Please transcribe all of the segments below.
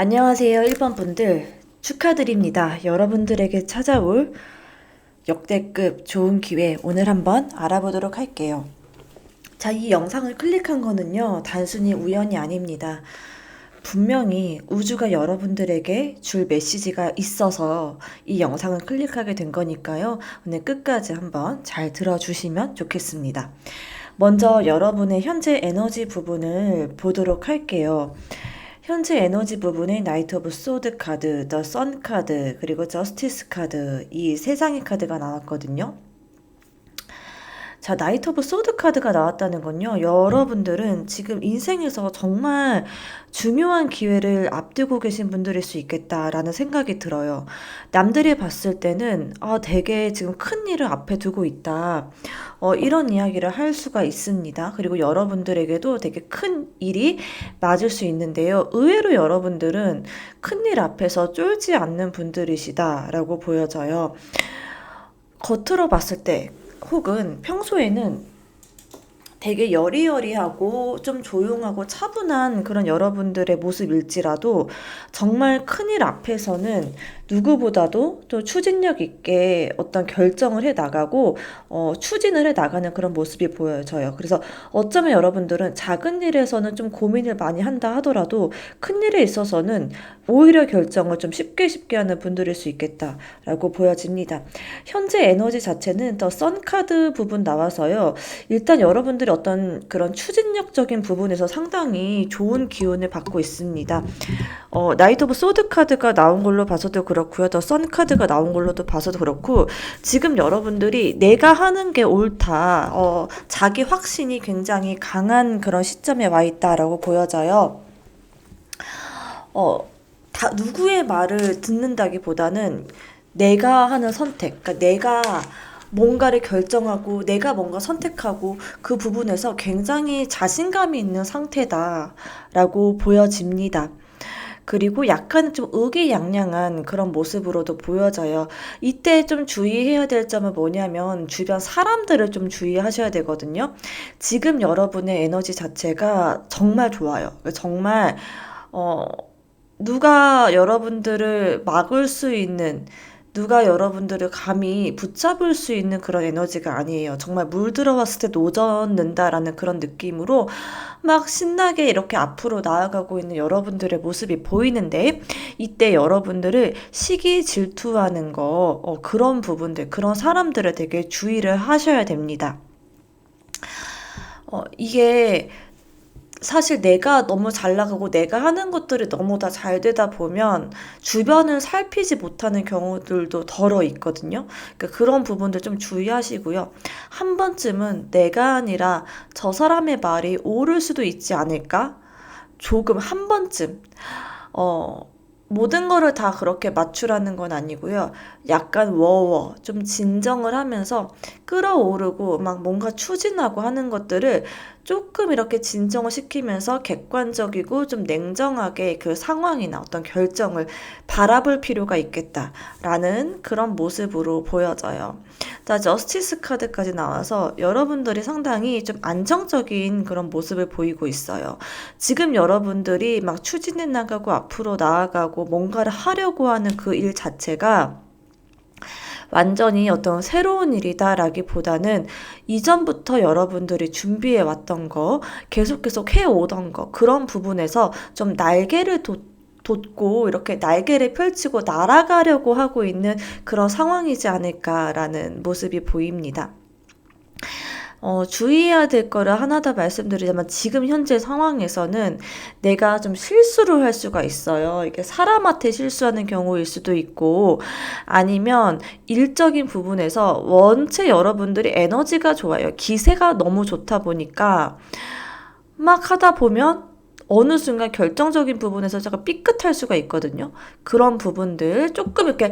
안녕하세요, 1번 분들. 축하드립니다. 여러분들에게 찾아올 역대급 좋은 기회 오늘 한번 알아보도록 할게요. 자, 이 영상을 클릭한 거는요, 단순히 우연이 아닙니다. 분명히 우주가 여러분들에게 줄 메시지가 있어서 이 영상을 클릭하게 된 거니까요. 오늘 끝까지 한번 잘 들어주시면 좋겠습니다. 먼저 여러분의 현재 에너지 부분을 보도록 할게요. 현재 에너지 부분에 나이트 오브 소드 카드, 더 선 카드, 그리고 저스티스 카드, 이 세 장의 카드가 나왔거든요. 자, 나이트 오브 소드 카드가 나왔다는 건요. 여러분들은 지금 인생에서 정말 중요한 기회를 앞두고 계신 분들일 수 있겠다라는 생각이 들어요. 남들이 봤을 때는 되게 지금 큰 일을 앞에 두고 있다. 이런 이야기를 할 수가 있습니다. 그리고 여러분들에게도 되게 큰 일이 맞을 수 있는데요. 의외로 여러분들은 큰 일 앞에서 쫄지 않는 분들이시다라고 보여져요. 겉으로 봤을 때 혹은 평소에는 되게 여리여리하고 좀 조용하고 차분한 그런 여러분들의 모습일지라도 정말 큰일 앞에서는 누구보다도 또 추진력 있게 어떤 결정을 해 나가고 추진을 해 나가는 그런 모습이 보여져요. 그래서 어쩌면 여러분들은 작은 일에서는 좀 고민을 많이 한다 하더라도 큰 일에 있어서는 오히려 결정을 좀 쉽게 하는 분들일 수 있겠다라고 보여집니다. 현재 에너지 자체는 더 선카드 부분 나와서요. 일단 여러분들이 어떤 그런 추진력적인 부분에서 상당히 좋은 기운을 받고 있습니다. 나이트 오브 소드 카드가 나온 걸로 봐서도 그렇고요. 더 선 카드가 나온 걸로도 봐서도 그렇고 지금 여러분들이 내가 하는 게 옳다. 자기 확신이 굉장히 강한 그런 시점에 와 있다라고 보여져요. 누구의 말을 듣는다기보다는 내가 하는 선택, 그러니까 내가 뭔가를 결정하고 내가 뭔가 선택하고 그 부분에서 굉장히 자신감이 있는 상태다라고 보여집니다. 그리고 약간 좀 의기양양한 그런 모습으로도 보여져요. 이때 좀 주의해야 될 점은 뭐냐면 주변 사람들을 좀 주의하셔야 되거든요. 지금 여러분의 에너지 자체가 정말 좋아요. 정말 어, 누가 여러분들을 막을 수 있는, 누가 여러분들을 감히 붙잡을 수 있는 그런 에너지가 아니에요. 정말 물 들어왔을 때 노젓는다라는 그런 느낌으로 막 신나게 이렇게 앞으로 나아가고 있는 여러분들의 모습이 보이는데, 이때 여러분들을 시기 질투하는 거, 그런 부분들, 그런 사람들을 되게 주의를 하셔야 됩니다. 이게 사실 내가 너무 잘 나가고 내가 하는 것들이 너무 다 잘 되다 보면 주변을 살피지 못하는 경우들도 덜어 있거든요. 그러니까 그런 부분들 좀 주의하시고요. 한 번쯤은 내가 아니라 저 사람의 말이 옳을 수도 있지 않을까? 조금 한 번쯤. 어, 모든 거를 다 그렇게 맞추라는 건 아니고요. 약간 좀 진정을 하면서 끌어오르고 막 뭔가 추진하고 하는 것들을 조금 이렇게 진정을 시키면서 객관적이고 좀 냉정하게 그 상황이나 어떤 결정을 바라볼 필요가 있겠다라는 그런 모습으로 보여져요. 자, 저스티스 카드까지 나와서 여러분들이 상당히 좀 안정적인 그런 모습을 보이고 있어요. 지금 여러분들이 막 추진해 나가고 앞으로 나아가고 뭔가를 하려고 하는 그 일 자체가 완전히 어떤 새로운 일이다라기보다는 이전부터 여러분들이 준비해 왔던 거, 계속 해오던 거, 그런 부분에서 좀 날개를 돋고 이렇게 날개를 펼치고 날아가려고 하고 있는 그런 상황이지 않을까라는 모습이 보입니다. 주의해야 될 거를 하나 더 말씀드리자면 지금 현재 상황에서는 내가 좀 실수를 할 수가 있어요. 이게 사람한테 실수하는 경우일 수도 있고 아니면 일적인 부분에서 원체 여러분들이 에너지가 좋아요. 기세가 너무 좋다 보니까 막 하다 보면 어느 순간 결정적인 부분에서 제가 삐끗할 수가 있거든요. 그런 부분들 조금 이렇게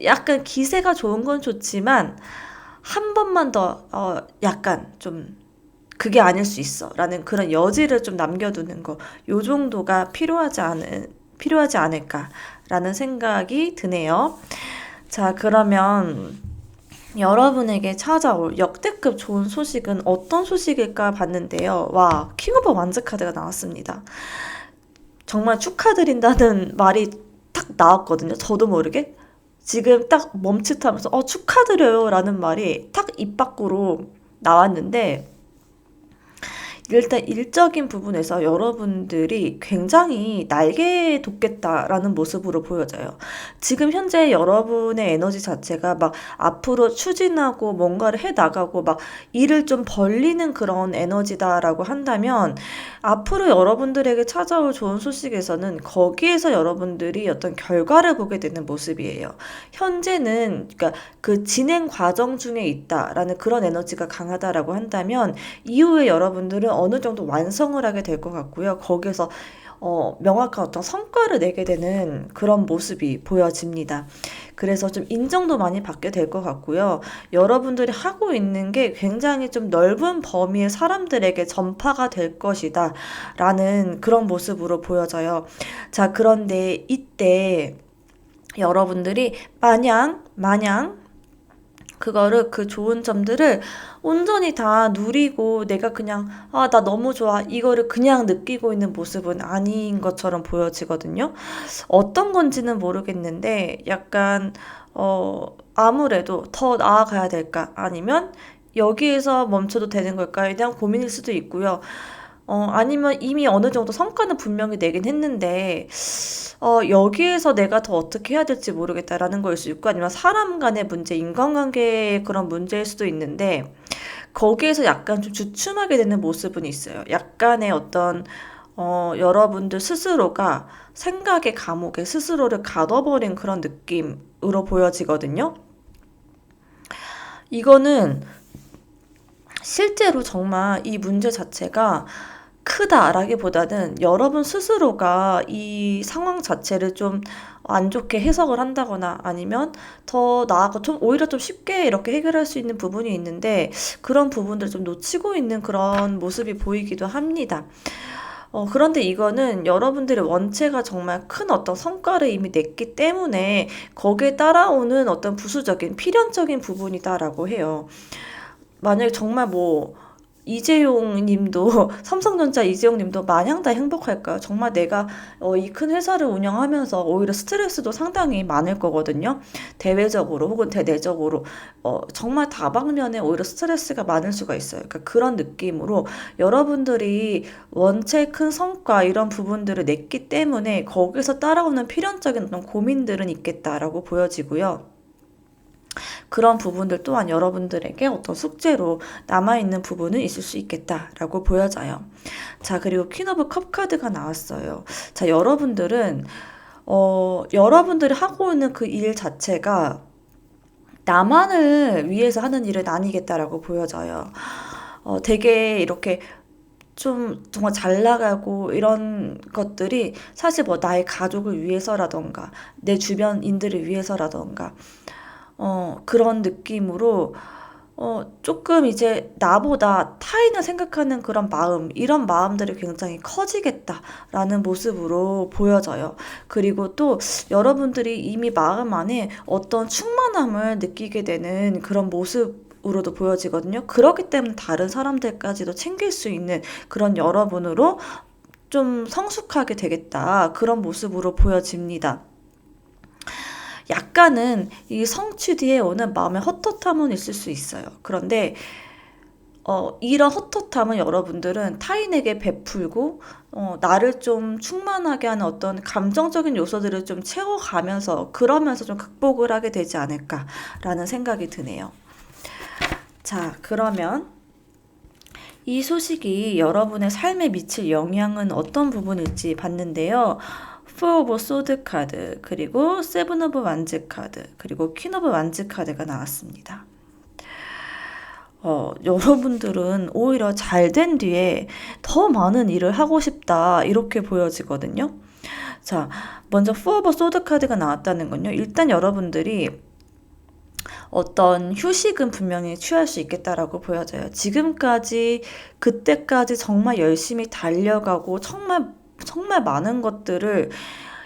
약간 기세가 좋은 건 좋지만 한 번만 더 약간 좀 그게 아닐 수 있어 라는 그런 여지를 좀 남겨두는 거, 요 정도가 필요하지 않을까라는 생각이 드네요. 자, 그러면 여러분에게 찾아올 역대급 좋은 소식은 어떤 소식일까 봤는데요. 와, 킹 오브 완즈 카드가 나왔습니다. 정말 축하드린다는 말이 딱 나왔거든요. 저도 모르게. 지금 딱 멈칫하면서 축하드려요 라는 말이 딱 입 밖으로 나왔는데, 일단 일적인 부분에서 여러분들이 굉장히 날개 돋겠다라는 모습으로 보여져요. 지금 현재 여러분의 에너지 자체가 막 앞으로 추진하고 뭔가를 해 나가고 막 일을 좀 벌리는 그런 에너지다라고 한다면, 앞으로 여러분들에게 찾아올 좋은 소식에서는 거기에서 여러분들이 어떤 결과를 보게 되는 모습이에요. 현재는 그러니까 그 진행 과정 중에 있다라는 그런 에너지가 강하다라고 한다면, 이후에 여러분들은 어느 정도 완성을 하게 될 것 같고요. 거기에서 명확한 어떤 성과를 내게 되는 그런 모습이 보여집니다. 그래서 좀 인정도 많이 받게 될 것 같고요. 여러분들이 하고 있는 게 굉장히 좀 넓은 범위의 사람들에게 전파가 될 것이다 라는 그런 모습으로 보여져요. 자, 그런데 이때 여러분들이 마냥 그거를, 그 좋은 점들을 온전히 다 누리고 내가 그냥 나 너무 좋아 이거를 그냥 느끼고 있는 모습은 아닌 것처럼 보여지거든요. 어떤 건지는 모르겠는데 약간 아무래도 더 나아가야 될까, 아니면 여기에서 멈춰도 되는 걸까에 대한 고민일 수도 있고요. 아니면 이미 어느 정도 성과는 분명히 내긴 했는데 여기에서 내가 더 어떻게 해야 될지 모르겠다라는 거일 수 있고, 아니면 사람 간의 문제, 인간관계의 그런 문제일 수도 있는데, 거기에서 약간 좀 주춤하게 되는 모습은 있어요. 약간의 어떤 여러분들 스스로가 생각의 감옥에 스스로를 가둬버린 그런 느낌으로 보여지거든요. 이거는 실제로 정말 이 문제 자체가 크다라기보다는 여러분 스스로가 이 상황 자체를 좀 안 좋게 해석을 한다거나, 아니면 더 나아가 좀 오히려 좀 쉽게 이렇게 해결할 수 있는 부분이 있는데, 그런 부분들을 좀 놓치고 있는 그런 모습이 보이기도 합니다. 그런데 이거는 여러분들의 원체가 정말 큰 어떤 성과를 이미 냈기 때문에 거기에 따라오는 어떤 부수적인 필연적인 부분이다라고 해요. 만약에 정말 뭐 이재용 님도 삼성전자 이재용 님도 마냥 다 행복할까요? 정말 내가 이 큰 회사를 운영하면서 오히려 스트레스도 상당히 많을 거거든요. 대외적으로 혹은 대내적으로 정말 다방면에 오히려 스트레스가 많을 수가 있어요. 그러니까 그런 느낌으로 여러분들이 원체 큰 성과 이런 부분들을 냈기 때문에 거기서 따라오는 필연적인 어떤 고민들은 있겠다라고 보여지고요. 그런 부분들 또한 여러분들에게 어떤 숙제로 남아있는 부분은 있을 수 있겠다라고 보여져요. 자, 그리고 퀸 오브 컵 카드가 나왔어요. 자, 여러분들이 하고 있는 그 일 자체가 나만을 위해서 하는 일은 아니겠다라고 보여져요. 되게 이렇게 좀 정말 잘 나가고 이런 것들이 사실 뭐 나의 가족을 위해서라던가 내 주변인들을 위해서라던가 그런 느낌으로 조금 이제 나보다 타인을 생각하는 그런 마음, 이런 마음들이 굉장히 커지겠다라는 모습으로 보여져요. 그리고 또 여러분들이 이미 마음 안에 어떤 충만함을 느끼게 되는 그런 모습으로도 보여지거든요. 그렇기 때문에 다른 사람들까지도 챙길 수 있는 그런 여러분으로 좀 성숙하게 되겠다. 그런 모습으로 보여집니다. 약간은 이 성취 뒤에 오는 마음의 헛헛함은 있을 수 있어요. 그런데 이런 헛헛함은 여러분들은 타인에게 베풀고 나를 좀 충만하게 하는 어떤 감정적인 요소들을 좀 채워가면서 그러면서 좀 극복을 하게 되지 않을까라는 생각이 드네요. 자, 그러면 이 소식이 여러분의 삶에 미칠 영향은 어떤 부분일지 봤는데요. 포 오브 소드 카드, 그리고 세븐 오브 완즈 카드, 그리고 퀸 오브 완즈 카드가 나왔습니다. 여러분들은 오히려 잘 된 뒤에 더 많은 일을 하고 싶다 이렇게 보여지거든요. 자, 먼저 포 오브 소드 카드가 나왔다는 건요. 일단 여러분들이 어떤 휴식은 분명히 취할 수 있겠다라고 보여져요. 지금까지, 그때까지 정말 열심히 달려가고 정말 많은 것들을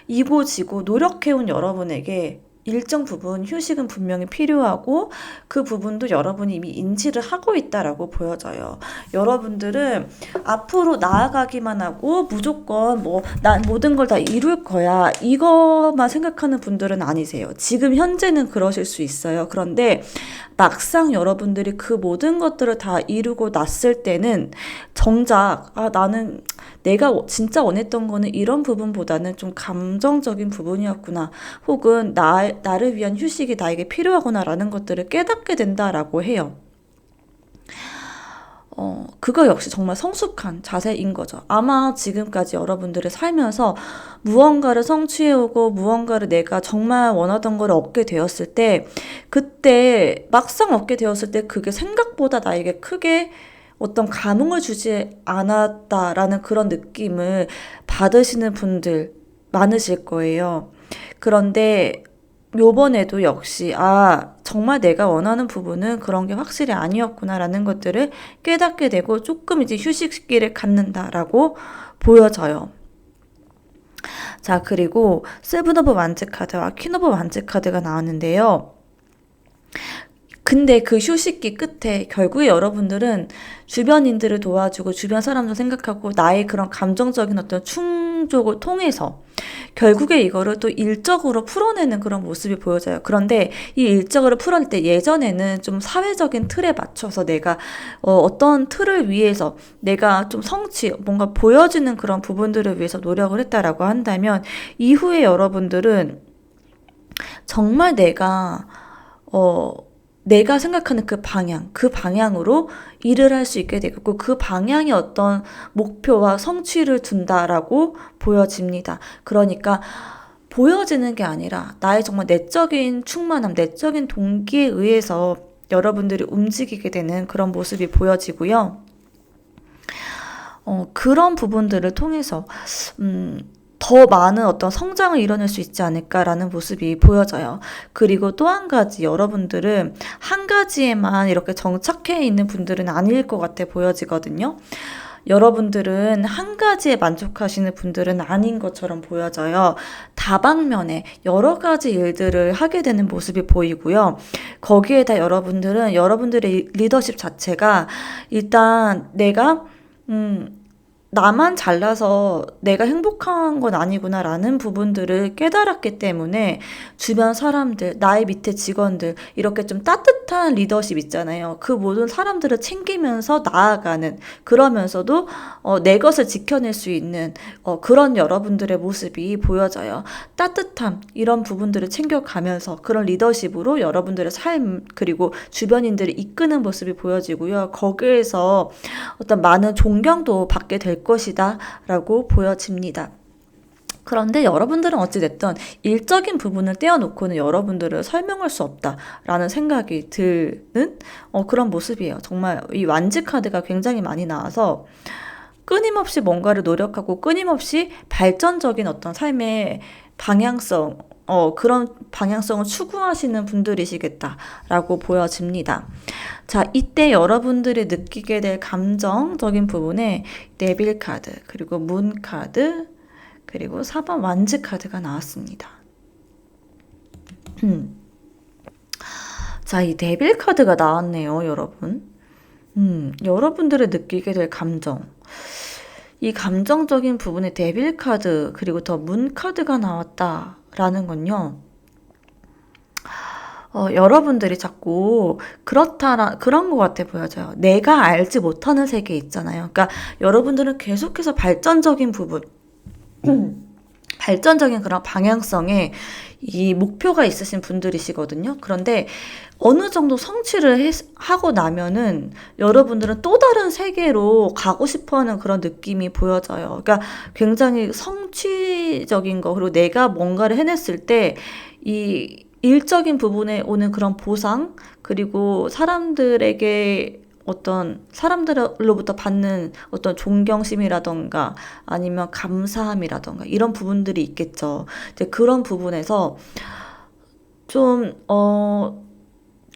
이고지고 노력해온 여러분에게 일정 부분 휴식은 분명히 필요하고 그 부분도 여러분이 이미 인지를 하고 있다라고 보여져요. 여러분들은 앞으로 나아가기만 하고 무조건 뭐 난 모든 걸 다 이룰 거야 이거만 생각하는 분들은 아니세요. 지금 현재는 그러실 수 있어요. 그런데 막상 여러분들이 그 모든 것들을 다 이루고 났을 때는 정작 나는 내가 진짜 원했던 거는 이런 부분보다는 좀 감정적인 부분이었구나. 혹은 나를 위한 휴식이 나에게 필요하구나라는 것들을 깨닫게 된다라고 해요. 그거 역시 정말 성숙한 자세인 거죠. 아마 지금까지 여러분들이 살면서 무언가를 성취해오고 무언가를 내가 정말 원하던 걸 얻게 되었을 때, 그때 막상 얻게 되었을 때 그게 생각보다 나에게 크게 어떤 감흥을 주지 않았다라는 그런 느낌을 받으시는 분들 많으실 거예요. 그런데 요번에도 역시 정말 내가 원하는 부분은 그런 게 확실히 아니었구나라는 것들을 깨닫게 되고 조금 이제 휴식 시기를 갖는다라고 보여져요. 자, 그리고 세븐 오브 완즈 카드와 퀸 오브 완즈 카드가 나왔는데요. 근데 그 휴식기 끝에 결국에 여러분들은 주변인들을 도와주고 주변 사람들 생각하고 나의 그런 감정적인 어떤 충족을 통해서 결국에 이거를 또 일적으로 풀어내는 그런 모습이 보여져요. 그런데 이 일적으로 풀어낼 때 예전에는 좀 사회적인 틀에 맞춰서 내가 어떤 틀을 위해서 내가 좀 뭔가 보여지는 그런 부분들을 위해서 노력을 했다라고 한다면 이후에 여러분들은 정말 내가 생각하는 그 방향으로 일을 할 수 있게 되고 그 방향이 어떤 목표와 성취를 둔다라고 보여집니다. 그러니까 보여지는 게 아니라 나의 정말 내적인 충만함, 내적인 동기에 의해서 여러분들이 움직이게 되는 그런 모습이 보여지고요. 그런 부분들을 통해서 더 많은 어떤 성장을 이뤄낼 수 있지 않을까라는 모습이 보여져요. 그리고 또 한 가지, 여러분들은 한 가지에만 이렇게 정착해 있는 분들은 아닐 것 같아 보여지거든요. 여러분들은 한 가지에 만족하시는 분들은 아닌 것처럼 보여져요. 다방면에 여러 가지 일들을 하게 되는 모습이 보이고요. 거기에다 여러분들은 여러분들의 리더십 자체가 일단 나만 잘나서 내가 행복한 건 아니구나라는 부분들을 깨달았기 때문에 주변 사람들, 나의 밑에 직원들, 이렇게 좀 따뜻한 리더십 있잖아요. 그 모든 사람들을 챙기면서 나아가는, 그러면서도 내 것을 지켜낼 수 있는 그런 여러분들의 모습이 보여져요. 따뜻함, 이런 부분들을 챙겨가면서 그런 리더십으로 여러분들의 삶, 그리고 주변인들을 이끄는 모습이 보여지고요. 거기에서 어떤 많은 존경도 받게 될 것이다 라고 보여집니다. 그런데 여러분들은 어찌됐든 일적인 부분을 떼어놓고는 여러분들을 설명할 수 없다라는 생각이 드는 그런 모습이에요. 정말 이 완지 카드가 굉장히 많이 나와서 끊임없이 뭔가를 노력하고 끊임없이 발전적인 어떤 삶의 방향성, 그런 방향성을 추구하시는 분들이시겠다라고 보여집니다. 자, 이때 여러분들이 느끼게 될 감정적인 부분에 데빌 카드, 그리고 문 카드, 그리고 4번 완즈 카드가 나왔습니다. 자, 이 데빌 카드가 나왔네요, 여러분. 여러분들이 느끼게 될 감정. 이 감정적인 부분에 데빌 카드, 그리고 더 문 카드가 나왔다라는 건요. 여러분들이 자꾸 그런 것 같아 보여져요. 내가 알지 못하는 세계 있잖아요. 그러니까 여러분들은 계속해서 발전적인 부분, 발전적인 그런 방향성에 이 목표가 있으신 분들이시거든요. 그런데 어느 정도 성취를 하고 나면은 여러분들은 또 다른 세계로 가고 싶어 하는 그런 느낌이 보여져요. 그러니까 굉장히 성취적인 거, 그리고 내가 뭔가를 해냈을 때 이 일적인 부분에 오는 그런 보상, 그리고 사람들로부터 받는 어떤 존경심이라던가 아니면 감사함이라던가 이런 부분들이 있겠죠. 이제 그런 부분에서 좀,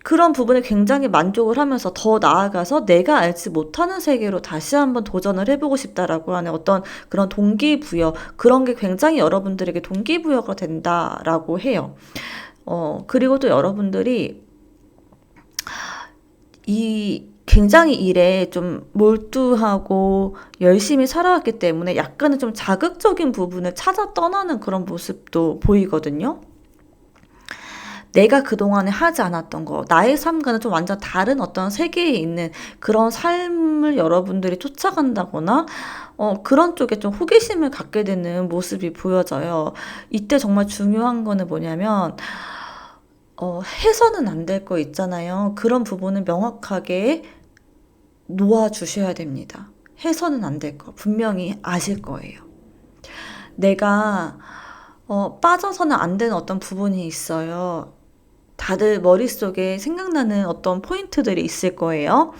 그런 부분에 굉장히 만족을 하면서 더 나아가서 내가 알지 못하는 세계로 다시 한번 도전을 해보고 싶다라고 하는 어떤 그런 동기부여, 그런 게 굉장히 여러분들에게 동기부여가 된다라고 해요. 그리고 또 여러분들이 굉장히 일에 좀 몰두하고 열심히 살아왔기 때문에 약간은 좀 자극적인 부분을 찾아 떠나는 그런 모습도 보이거든요. 내가 그동안에 하지 않았던 거, 나의 삶과는 좀 완전 다른 어떤 세계에 있는 그런 삶을 여러분들이 쫓아간다거나, 그런 쪽에 좀 호기심을 갖게 되는 모습이 보여져요. 이때 정말 중요한 거는 뭐냐면, 해서는 안 될 거 있잖아요. 그런 부분을 명확하게 놓아주셔야 됩니다. 해서는 안 될 거 분명히 아실 거예요. 내가 빠져서는 안 되는 어떤 부분이 있어요. 다들 머릿속에 생각나는 어떤 포인트들이 있을 거예요.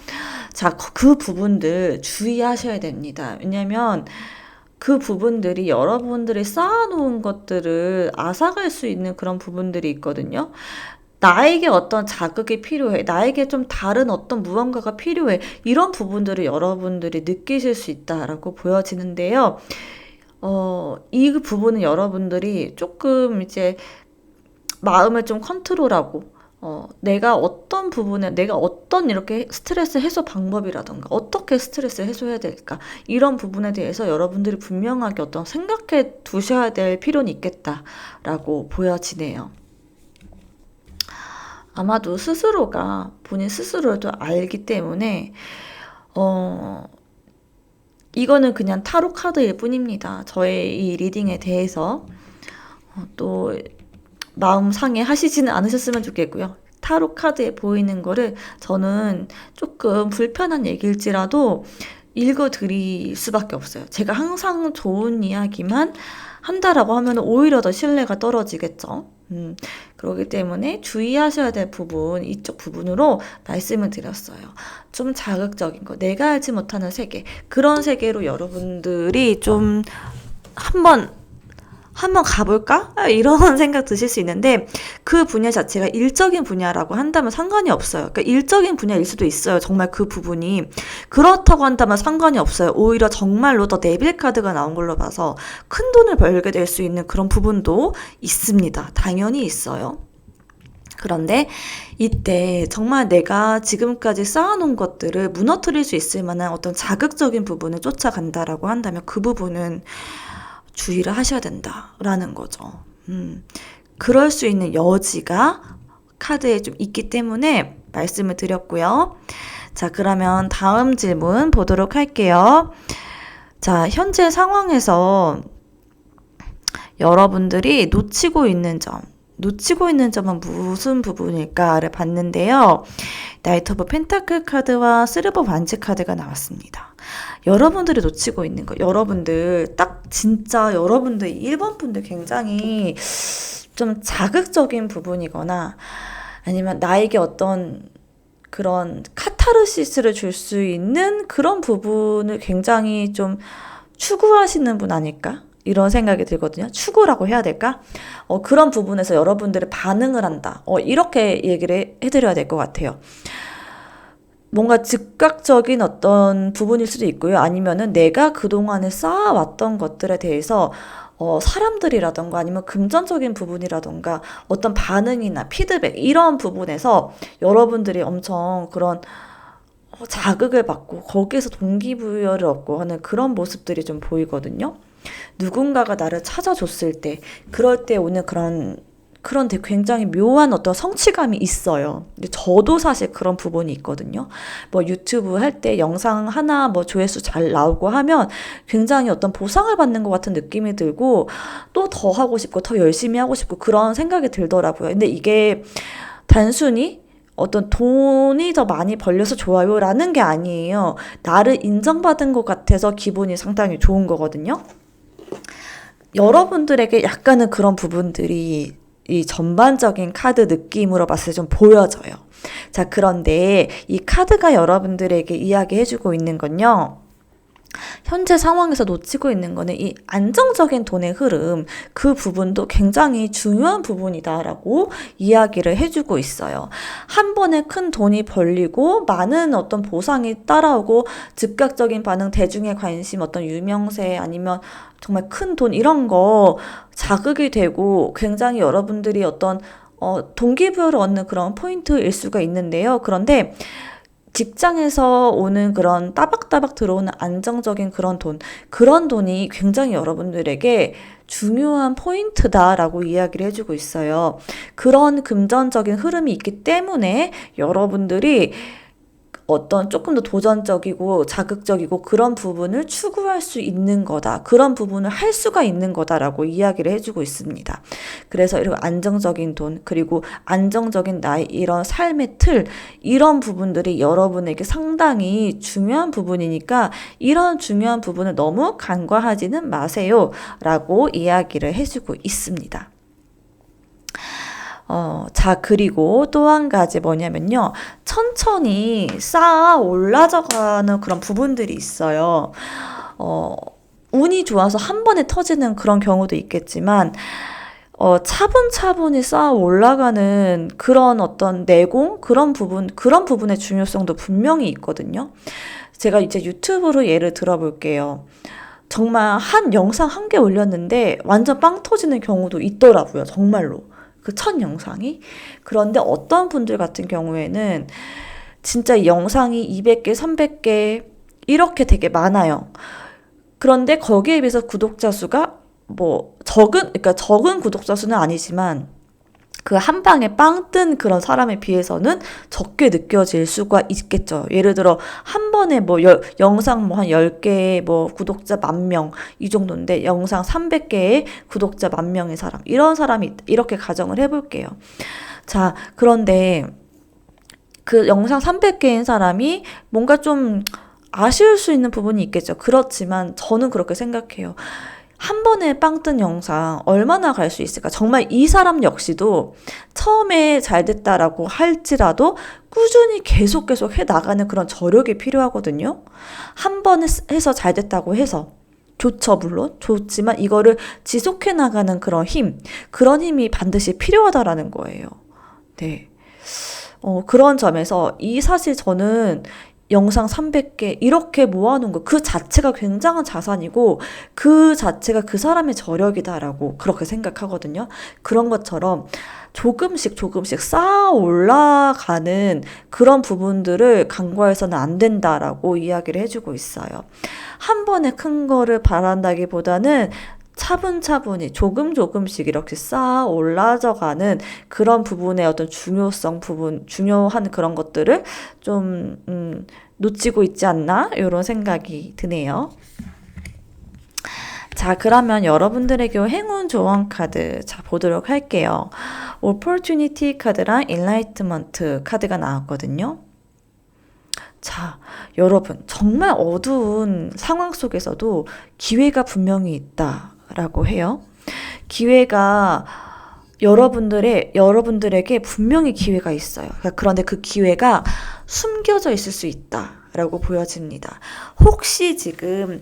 자, 그 부분들 주의하셔야 됩니다. 왜냐면 그 부분들이 여러분들이 쌓아놓은 것들을 앗아갈 수 있는 그런 부분들이 있거든요. 나에게 어떤 자극이 필요해. 나에게 좀 다른 어떤 무언가가 필요해. 이런 부분들을 여러분들이 느끼실 수 있다라고 보여지는데요. 이 부분은 여러분들이 조금 이제 마음을 좀 컨트롤하고, 내가 어떤 이렇게 스트레스 해소 방법이라던가, 어떻게 스트레스 해소해야 될까, 이런 부분에 대해서 여러분들이 분명하게 어떤 생각해 두셔야 될 필요는 있겠다라고 보여지네요. 아마도 본인 스스로도 알기 때문에, 어, 이거는 그냥 타로 카드일 뿐입니다. 저의 이 리딩에 대해서. 또 마음 상해하시지는 않으셨으면 좋겠고요. 타로 카드에 보이는 거를 저는 조금 불편한 얘기일지라도 읽어드릴 수밖에 없어요. 제가 항상 좋은 이야기만 한다라고 하면 오히려 더 신뢰가 떨어지겠죠. 그렇기 때문에 주의하셔야 될 부분, 이쪽 부분으로 말씀을 드렸어요. 좀 자극적인 거, 내가 알지 못하는 세계, 그런 세계로 여러분들이 좀 한번 가볼까? 이런 생각 드실 수 있는데, 그 분야 자체가 일적인 분야라고 한다면 상관이 없어요. 그러니까 일적인 분야일 수도 있어요. 정말 그 부분이. 그렇다고 한다면 상관이 없어요. 오히려 정말로 더 네빌 카드가 나온 걸로 봐서 큰 돈을 벌게 될 수 있는 그런 부분도 있습니다. 당연히 있어요. 그런데 이때 정말 내가 지금까지 쌓아놓은 것들을 무너뜨릴 수 있을 만한 어떤 자극적인 부분을 쫓아간다라고 한다면 그 부분은 주의를 하셔야 된다라는 거죠. 그럴 수 있는 여지가 카드에 좀 있기 때문에 말씀을 드렸고요. 자, 그러면 다음 질문 보도록 할게요. 자, 현재 상황에서 여러분들이 놓치고 있는 점은 무슨 부분일까를 봤는데요. 나이트 오브 펜타클 카드와 실버 반지 카드가 나왔습니다. 여러분들이 놓치고 있는 거, 여러분들 딱 진짜 여러분들 1번 분들 굉장히 좀 자극적인 부분이거나 아니면 나에게 어떤 그런 카타르시스를 줄 수 있는 그런 부분을 굉장히 좀 추구하시는 분 아닐까? 이런 생각이 들거든요. 추구라고 해야 될까? 그런 부분에서 여러분들이 반응을 한다. 이렇게 얘기를 해드려야 될 것 같아요. 뭔가 즉각적인 어떤 부분일 수도 있고요. 아니면은 내가 그동안에 쌓아왔던 것들에 대해서 사람들이라던가 아니면 금전적인 부분이라던가 어떤 반응이나 피드백 이런 부분에서 여러분들이 엄청 그런 자극을 받고 거기에서 동기부여를 얻고 하는 그런 모습들이 좀 보이거든요. 누군가가 나를 찾아줬을 때, 그럴 때 오는 그런 되게 굉장히 묘한 어떤 성취감이 있어요. 근데 저도 사실 그런 부분이 있거든요. 뭐 유튜브 할 때 영상 하나 뭐 조회수 잘 나오고 하면 굉장히 어떤 보상을 받는 것 같은 느낌이 들고 또 더 하고 싶고 더 열심히 하고 싶고 그런 생각이 들더라고요. 근데 이게 단순히 어떤 돈이 더 많이 벌려서 좋아요 라는 게 아니에요. 나를 인정받은 것 같아서 기분이 상당히 좋은 거거든요. 여러분들에게 약간은 그런 부분들이 이 전반적인 카드 느낌으로 봤을 때 좀 보여져요. 자, 그런데 이 카드가 여러분들에게 이야기해주고 있는 건요. 현재 상황에서 놓치고 있는 거는 이 안정적인 돈의 흐름, 그 부분도 굉장히 중요한 부분이다라고 이야기를 해주고 있어요. 한 번에 큰 돈이 벌리고 많은 어떤 보상이 따라오고 즉각적인 반응, 대중의 관심, 어떤 유명세 아니면 정말 큰 돈 이런 거 자극이 되고 굉장히 여러분들이 어떤 동기부여를 얻는 그런 포인트일 수가 있는데요. 그런데 직장에서 오는 그런 따박따박 들어오는 안정적인 그런 돈이 굉장히 여러분들에게 중요한 포인트다라고 이야기를 해주고 있어요. 그런 금전적인 흐름이 있기 때문에 여러분들이 어떤 조금 더 도전적이고 자극적이고 그런 부분을 추구할 수 있는 거다. 그런 부분을 할 수가 있는 거다라고 이야기를 해주고 있습니다. 그래서 이런 안정적인 돈, 그리고 안정적인 나의 이런 삶의 틀, 이런 부분들이 여러분에게 상당히 중요한 부분이니까 이런 중요한 부분을 너무 간과하지는 마세요. 라고 이야기를 해주고 있습니다. 자, 그리고 또 한 가지 뭐냐면요. 천천히 쌓아 올라져가는 그런 부분들이 있어요. 운이 좋아서 한 번에 터지는 그런 경우도 있겠지만, 차분차분히 쌓아 올라가는 그런 어떤 내공? 그런 부분의 중요성도 분명히 있거든요. 제가 이제 유튜브로 예를 들어볼게요. 정말 한 영상 한 개 올렸는데 완전 빵 터지는 경우도 있더라고요. 정말로. 그 첫 영상이. 그런데 어떤 분들 같은 경우에는 진짜 이 영상이 200개, 300개 이렇게 되게 많아요. 그런데 거기에 비해서 구독자 수가 그러니까 적은 구독자 수는 아니지만 그 한 방에 빵 뜬 그런 사람에 비해서는 적게 느껴질 수가 있겠죠. 예를 들어 한 번에 영상 한 10개에 구독자 10,000명 이 정도인데 영상 300개에 구독자 10,000명의 사람, 이런 사람이 이렇게 가정을 해볼게요. 자, 그런데 그 영상 300개인 사람이 뭔가 좀 아쉬울 수 있는 부분이 있겠죠. 그렇지만 저는 그렇게 생각해요. 한 번에 빵 뜬 영상 얼마나 갈 수 있을까? 정말 이 사람 역시도 처음에 잘 됐다라고 할지라도 꾸준히 계속 해 나가는 그런 저력이 필요하거든요. 한 번 해서 잘 됐다고 해서 좋죠, 물론 좋지만 이거를 지속해 나가는 그런 힘이 반드시 필요하다라는 거예요. 네. 그런 점에서 사실 저는 영상 300개 이렇게 모아놓은 거 그 자체가 굉장한 자산이고 그 자체가 그 사람의 저력이다라고 그렇게 생각하거든요. 그런 것처럼 조금씩 쌓아 올라가는 그런 부분들을 간과해서는 안 된다라고 이야기를 해주고 있어요. 한 번에 큰 거를 바란다기보다는 차분차분히 조금씩 이렇게 쌓아 올라져가는 그런 부분의 어떤 중요한 그런 것들을 좀, 놓치고 있지 않나? 이런 생각이 드네요. 자, 그러면 여러분들에게 행운 조언 카드 보도록 할게요. Opportunity 카드랑 Enlightenment 카드가 나왔거든요. 자, 여러분, 정말 어두운 상황 속에서도 기회가 분명히 있다라고 해요. 기회가 여러분들에게 분명히 기회가 있어요. 그런데 그 기회가 숨겨져 있을 수 있다라고 보여집니다. 혹시 지금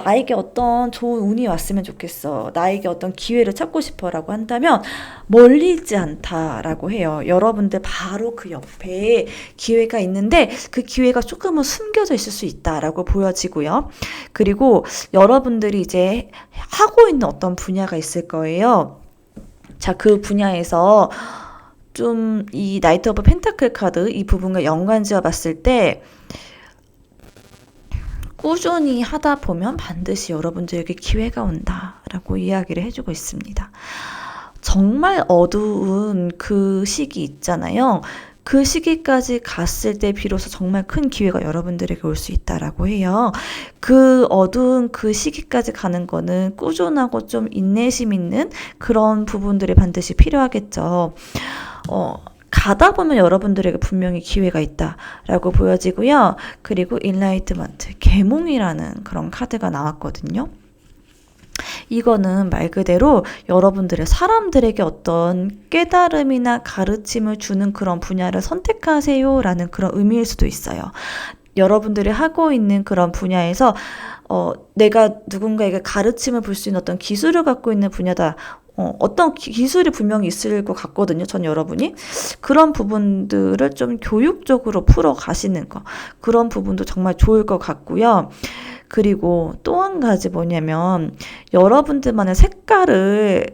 나에게 어떤 좋은 운이 왔으면 좋겠어. 나에게 어떤 기회를 찾고 싶어라고 한다면 멀리 있지 않다라고 해요. 여러분들 바로 그 옆에 기회가 있는데 그 기회가 조금은 숨겨져 있을 수 있다라고 보여지고요. 그리고 여러분들이 이제 하고 있는 어떤 분야가 있을 거예요. 자, 그 분야에서 좀 이 나이트 오브 펜타클 카드 이 부분과 연관지어 봤을 때 꾸준히 하다 보면 반드시 여러분들에게 기회가 온다라고 이야기를 해주고 있습니다. 정말 어두운 그 시기 있잖아요. 그 시기까지 갔을 때 비로소 정말 큰 기회가 여러분들에게 올 수 있다라고 해요. 그 어두운 그 시기까지 가는 거는 꾸준하고 좀 인내심 있는 그런 부분들이 반드시 필요하겠죠. 가다 보면 여러분들에게 분명히 기회가 있다라고 보여지고요. 그리고 인라이트먼트, 계몽이라는 그런 카드가 나왔거든요. 이거는 말 그대로 여러분들의 사람들에게 어떤 깨달음이나 가르침을 주는 그런 분야를 선택하세요 라는 그런 의미일 수도 있어요. 여러분들이 하고 있는 그런 분야에서 내가 누군가에게 가르침을 볼 수 있는 어떤 기술을 갖고 있는 분야다. 어떤 기술이 분명히 있을 것 같거든요. 전 여러분이. 그런 부분들을 좀 교육적으로 풀어 가시는 거. 그런 부분도 정말 좋을 것 같고요. 그리고 또 한 가지 뭐냐면 여러분들만의 색깔을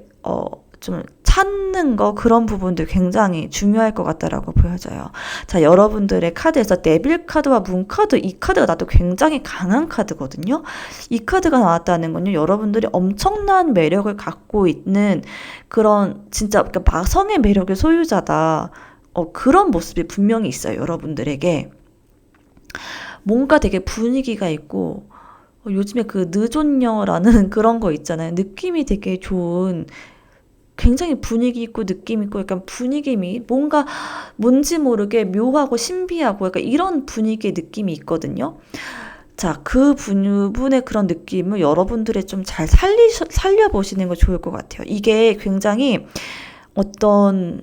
좀 찾는 거 그런 부분도 굉장히 중요할 것 같다라고 보여져요. 자, 여러분들의 카드에서 네빌 카드와 문 카드 이 카드가 나도 굉장히 강한 카드거든요. 이 카드가 나왔다는 건요. 여러분들이 엄청난 매력을 갖고 있는 그런 진짜 마성의 매력의 소유자다. 그런 모습이 분명히 있어요. 여러분들에게. 뭔가 되게 분위기가 있고 요즘에 그 느존녀라는 그런 거 있잖아요. 느낌이 되게 좋은 굉장히 분위기 있고 느낌 있고 약간 분위기미 뭔가 뭔지 모르게 묘하고 신비하고 약간 이런 분위기의 느낌이 있거든요. 자, 그 부분의 그런 느낌을 여러분들이 좀 잘 살려보시는 거 좋을 것 같아요. 이게 굉장히 어떤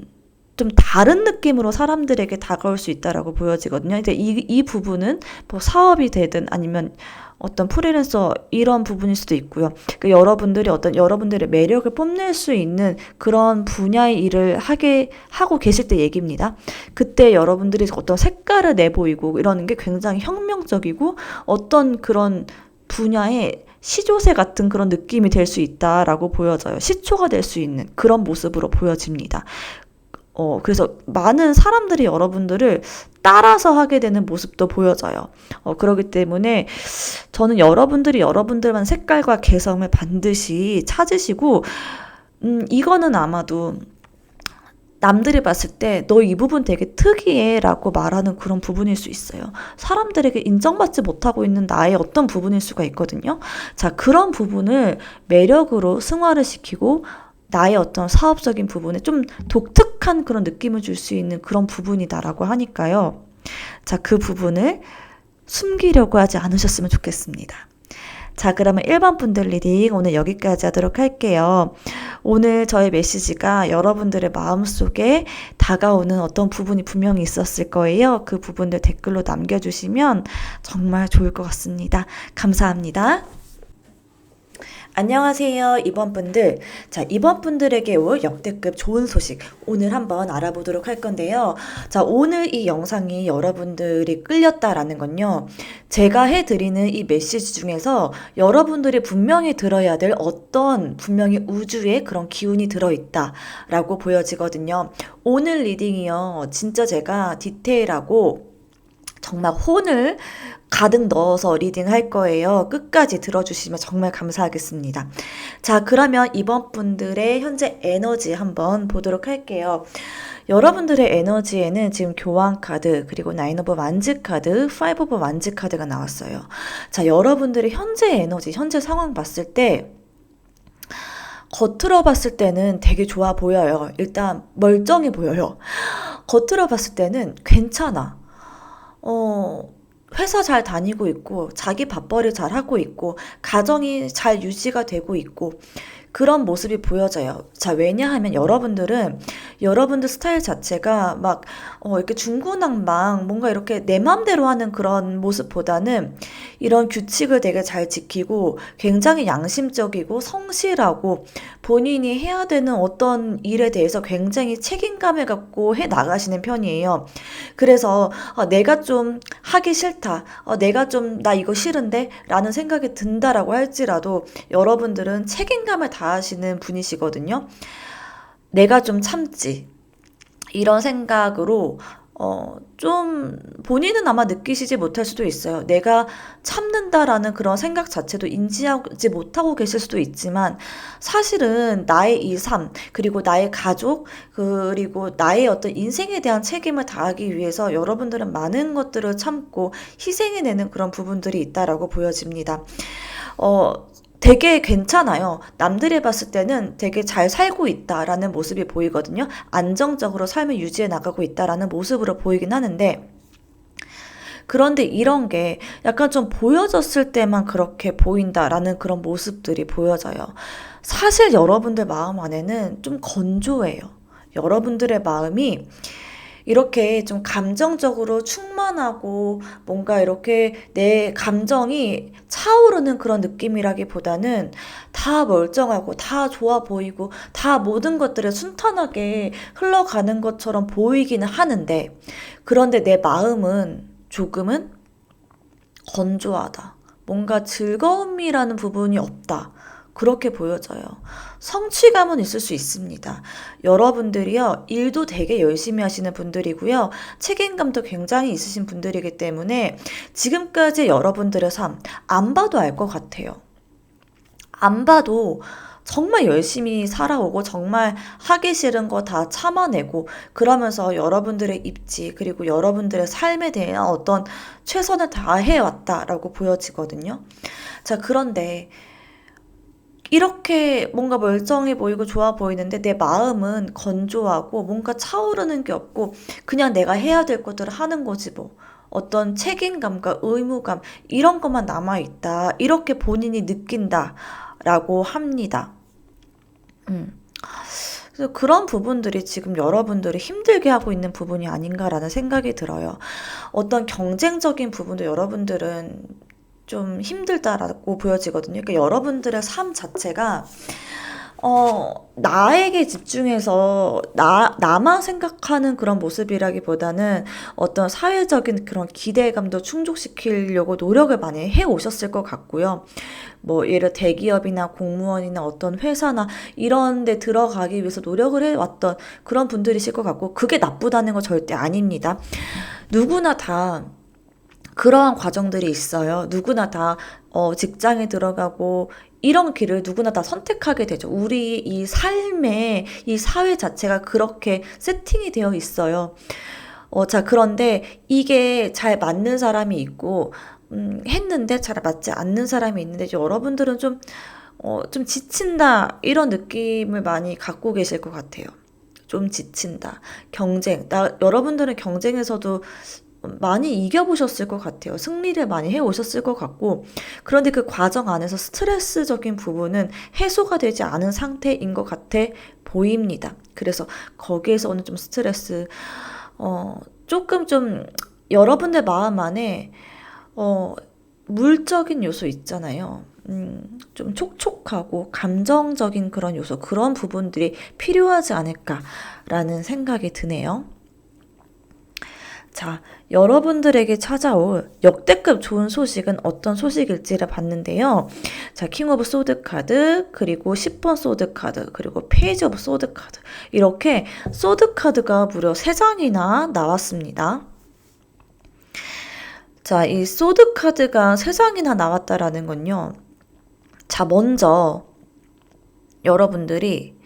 좀 다른 느낌으로 사람들에게 다가올 수 있다라고 보여지거든요. 이제 이 부분은 뭐 사업이 되든 아니면 어떤 프리랜서 이런 부분일 수도 있고요. 그 여러분들이 어떤 여러분들의 매력을 뽐낼 수 있는 그런 분야의 일을 하고 계실 때 얘기입니다. 그때 여러분들이 어떤 색깔을 내보이고 이러는 게 굉장히 혁명적이고 어떤 그런 분야의 시조새 같은 그런 느낌이 될 수 있다라고 보여져요. 시초가 될 수 있는 그런 모습으로 보여집니다. 그래서 많은 사람들이 여러분들을 따라서 하게 되는 모습도 보여져요. 그렇기 때문에 저는 여러분들이 여러분들만 색깔과 개성을 반드시 찾으시고, 이거는 아마도 남들이 봤을 때 너 이 부분 되게 특이해 라고 말하는 그런 부분일 수 있어요. 사람들에게 인정받지 못하고 있는 나의 어떤 부분일 수가 있거든요. 자, 그런 부분을 매력으로 승화를 시키고 나의 어떤 사업적인 부분에 좀 독특한 그런 느낌을 줄 수 있는 그런 부분이다라고 하니까요. 자, 그 부분을 숨기려고 하지 않으셨으면 좋겠습니다. 자, 그러면 1번 분들 리딩 오늘 여기까지 하도록 할게요. 오늘 저의 메시지가 여러분들의 마음속에 다가오는 어떤 부분이 분명히 있었을 거예요. 그 부분들 댓글로 남겨주시면 정말 좋을 것 같습니다. 감사합니다. 안녕하세요. 2번 분들. 자, 2번 분들에게 올 역대급 좋은 소식 오늘 한번 알아보도록 할 건데요. 자, 오늘 이 영상이 여러분들이 끌렸다라는 건요. 제가 해드리는 이 메시지 중에서 여러분들이 분명히 들어야 될 어떤 분명히 우주의 그런 기운이 들어있다라고 보여지거든요. 오늘 리딩이요. 진짜 제가 디테일하고 정말 혼을 가득 넣어서 리딩할 거예요. 끝까지 들어주시면 정말 감사하겠습니다. 자, 그러면 이번 분들의 현재 에너지 한번 보도록 할게요. 여러분들의 에너지에는 지금 교환 카드, 그리고 나인 오브 완즈 카드, 파이브 오브 완즈 카드가 나왔어요. 자, 여러분들의 현재 에너지, 현재 상황 봤을 때 겉으로 봤을 때는 되게 좋아 보여요. 일단 멀쩡해 보여요. 겉으로 봤을 때는 괜찮아. 회사 잘 다니고 있고, 자기 밥벌이 잘 하고 있고, 가정이 잘 유지가 되고 있고, 그런 모습이 보여져요. 자, 왜냐하면 여러분들은 여러분들 스타일 자체가 막 이렇게 중구난방 뭔가 이렇게 내 맘대로 하는 그런 모습보다는 이런 규칙을 되게 잘 지키고 굉장히 양심적이고 성실하고 본인이 해야 되는 어떤 일에 대해서 굉장히 책임감을 갖고 해 나가시는 편이에요. 그래서 내가 좀 하기 싫다. 내가 좀 나 이거 싫은데 라는 생각이 든다라고 할지라도 여러분들은 책임감을 다하시는 분이시거든요. 내가 좀 참지. 이런 생각으로 좀 본인은 아마 느끼시지 못할 수도 있어요. 내가 참는다라는 그런 생각 자체도 인지하지 못하고 계실 수도 있지만 사실은 나의 이 삶, 그리고 나의 가족, 그리고 나의 어떤 인생에 대한 책임을 다하기 위해서 여러분들은 많은 것들을 참고 희생해내는 그런 부분들이 있다라고 보여집니다. 되게 괜찮아요. 남들이 봤을 때는 되게 잘 살고 있다라는 모습이 보이거든요. 안정적으로 삶을 유지해 나가고 있다라는 모습으로 보이긴 하는데, 그런데 이런 게 약간 좀 보여졌을 때만 그렇게 보인다라는 그런 모습들이 보여져요. 사실 여러분들 마음 안에는 좀 건조해요. 여러분들의 마음이 이렇게 좀 감정적으로 충만하고 뭔가 이렇게 내 감정이 차오르는 그런 느낌이라기보다는 다 멀쩡하고 다 좋아 보이고 다 모든 것들이 순탄하게 흘러가는 것처럼 보이기는 하는데, 그런데 내 마음은 조금은 건조하다. 뭔가 즐거움이라는 부분이 없다. 그렇게 보여져요. 성취감은 있을 수 있습니다. 여러분들이요, 일도 되게 열심히 하시는 분들이고요, 책임감도 굉장히 있으신 분들이기 때문에 지금까지 여러분들의 삶, 안 봐도 알 것 같아요. 안 봐도 정말 열심히 살아오고 정말 하기 싫은 거 다 참아내고 그러면서 여러분들의 입지 그리고 여러분들의 삶에 대한 어떤 최선을 다해왔다라고 보여지거든요. 자, 그런데 이렇게 뭔가 멀쩡해 보이고 좋아 보이는데 내 마음은 건조하고 뭔가 차오르는 게 없고 그냥 내가 해야 될 것들을 하는 거지 뭐. 어떤 책임감과 의무감 이런 것만 남아있다. 이렇게 본인이 느낀다라고 합니다. 그래서 그런 부분들이 지금 여러분들이 힘들게 하고 있는 부분이 아닌가라는 생각이 들어요. 어떤 경쟁적인 부분도 여러분들은 좀 힘들다라고 보여지거든요. 그러니까 여러분들의 삶 자체가 나에게 집중해서 나만 생각하는 그런 모습이라기보다는 어떤 사회적인 그런 기대감도 충족시키려고 노력을 많이 해 오셨을 것 같고요. 뭐 예를 대기업이나 공무원이나 어떤 회사나 이런 데 들어가기 위해서 노력을 해왔던 그런 분들이실 것 같고 그게 나쁘다는 건 절대 아닙니다. 누구나 다 그러한 과정들이 있어요. 누구나 다 직장에 들어가고 이런 길을 누구나 다 선택하게 되죠. 우리 이 삶의 이 사회 자체가 그렇게 세팅이 되어 있어요. 자, 그런데 이게 잘 맞는 사람이 있고, 했는데 잘 맞지 않는 사람이 있는데, 여러분들은 좀 지친다, 이런 느낌을 많이 갖고 계실 것 같아요. 좀 지친다. 여러분들은 경쟁에서도 많이 이겨보셨을 것 같아요. 승리를 많이 해오셨을 것 같고, 그런데 그 과정 안에서 스트레스적인 부분은 해소가 되지 않은 상태인 것 같아 보입니다. 그래서 거기에서 오는 좀 스트레스, 조금 좀 여러분들 마음 안에, 물적인 요소 있잖아요. 좀 촉촉하고 감정적인 그런 요소, 그런 부분들이 필요하지 않을까라는 생각이 드네요. 자, 여러분들에게 찾아올 역대급 좋은 소식은 어떤 소식일지를 봤는데요. 자, 킹 오브 소드 카드, 그리고 10번 소드 카드, 그리고 페이지 오브 소드 카드. 이렇게 소드 카드가 무려 3장이나 나왔습니다. 자, 이 소드 카드가 3장이나 나왔다라는 건요. 자, 먼저 여러분들이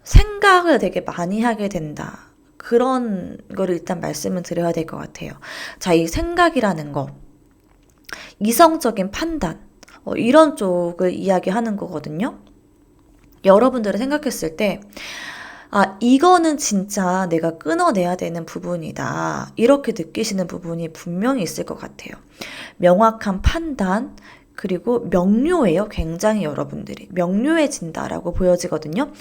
생각을 되게 많이 하게 된다. 그런 거를 일단 말씀을 드려야 될 것 같아요. 자, 이 생각이라는 거, 이성적인 판단, 이런 쪽을 이야기하는 거거든요. 여러분들이 생각했을 때, 이거는 진짜 내가 끊어내야 되는 부분이다. 이렇게 느끼시는 부분이 분명히 있을 것 같아요. 명확한 판단, 그리고 명료해요. 굉장히 여러분들이 명료해진다라고 보여지거든요.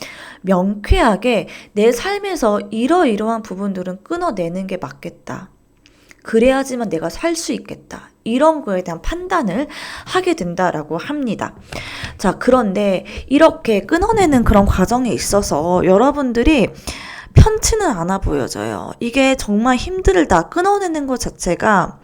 명쾌하게 내 삶에서 이러이러한 부분들은 끊어내는 게 맞겠다. 그래야지만 내가 살 수 있겠다. 이런 거에 대한 판단을 하게 된다라고 합니다. 자, 그런데 이렇게 끊어내는 그런 과정에 있어서 여러분들이 편치는 않아 보여져요. 이게 정말 힘들다. 끊어내는 것 자체가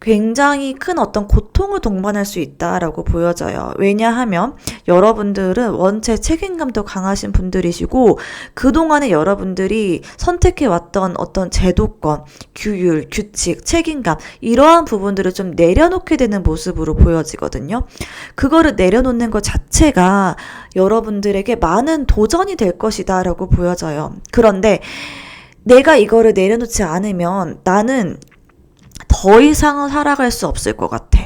굉장히 큰 어떤 고통을 동반할 수 있다라고 보여져요. 왜냐하면 여러분들은 원체 책임감도 강하신 분들이시고 그동안에 여러분들이 선택해왔던 어떤 제도권, 규율, 규칙, 책임감 이러한 부분들을 좀 내려놓게 되는 모습으로 보여지거든요. 그거를 내려놓는 것 자체가 여러분들에게 많은 도전이 될 것이다 라고 보여져요. 그런데 내가 이거를 내려놓지 않으면 나는 더 이상은 살아갈 수 없을 것 같아.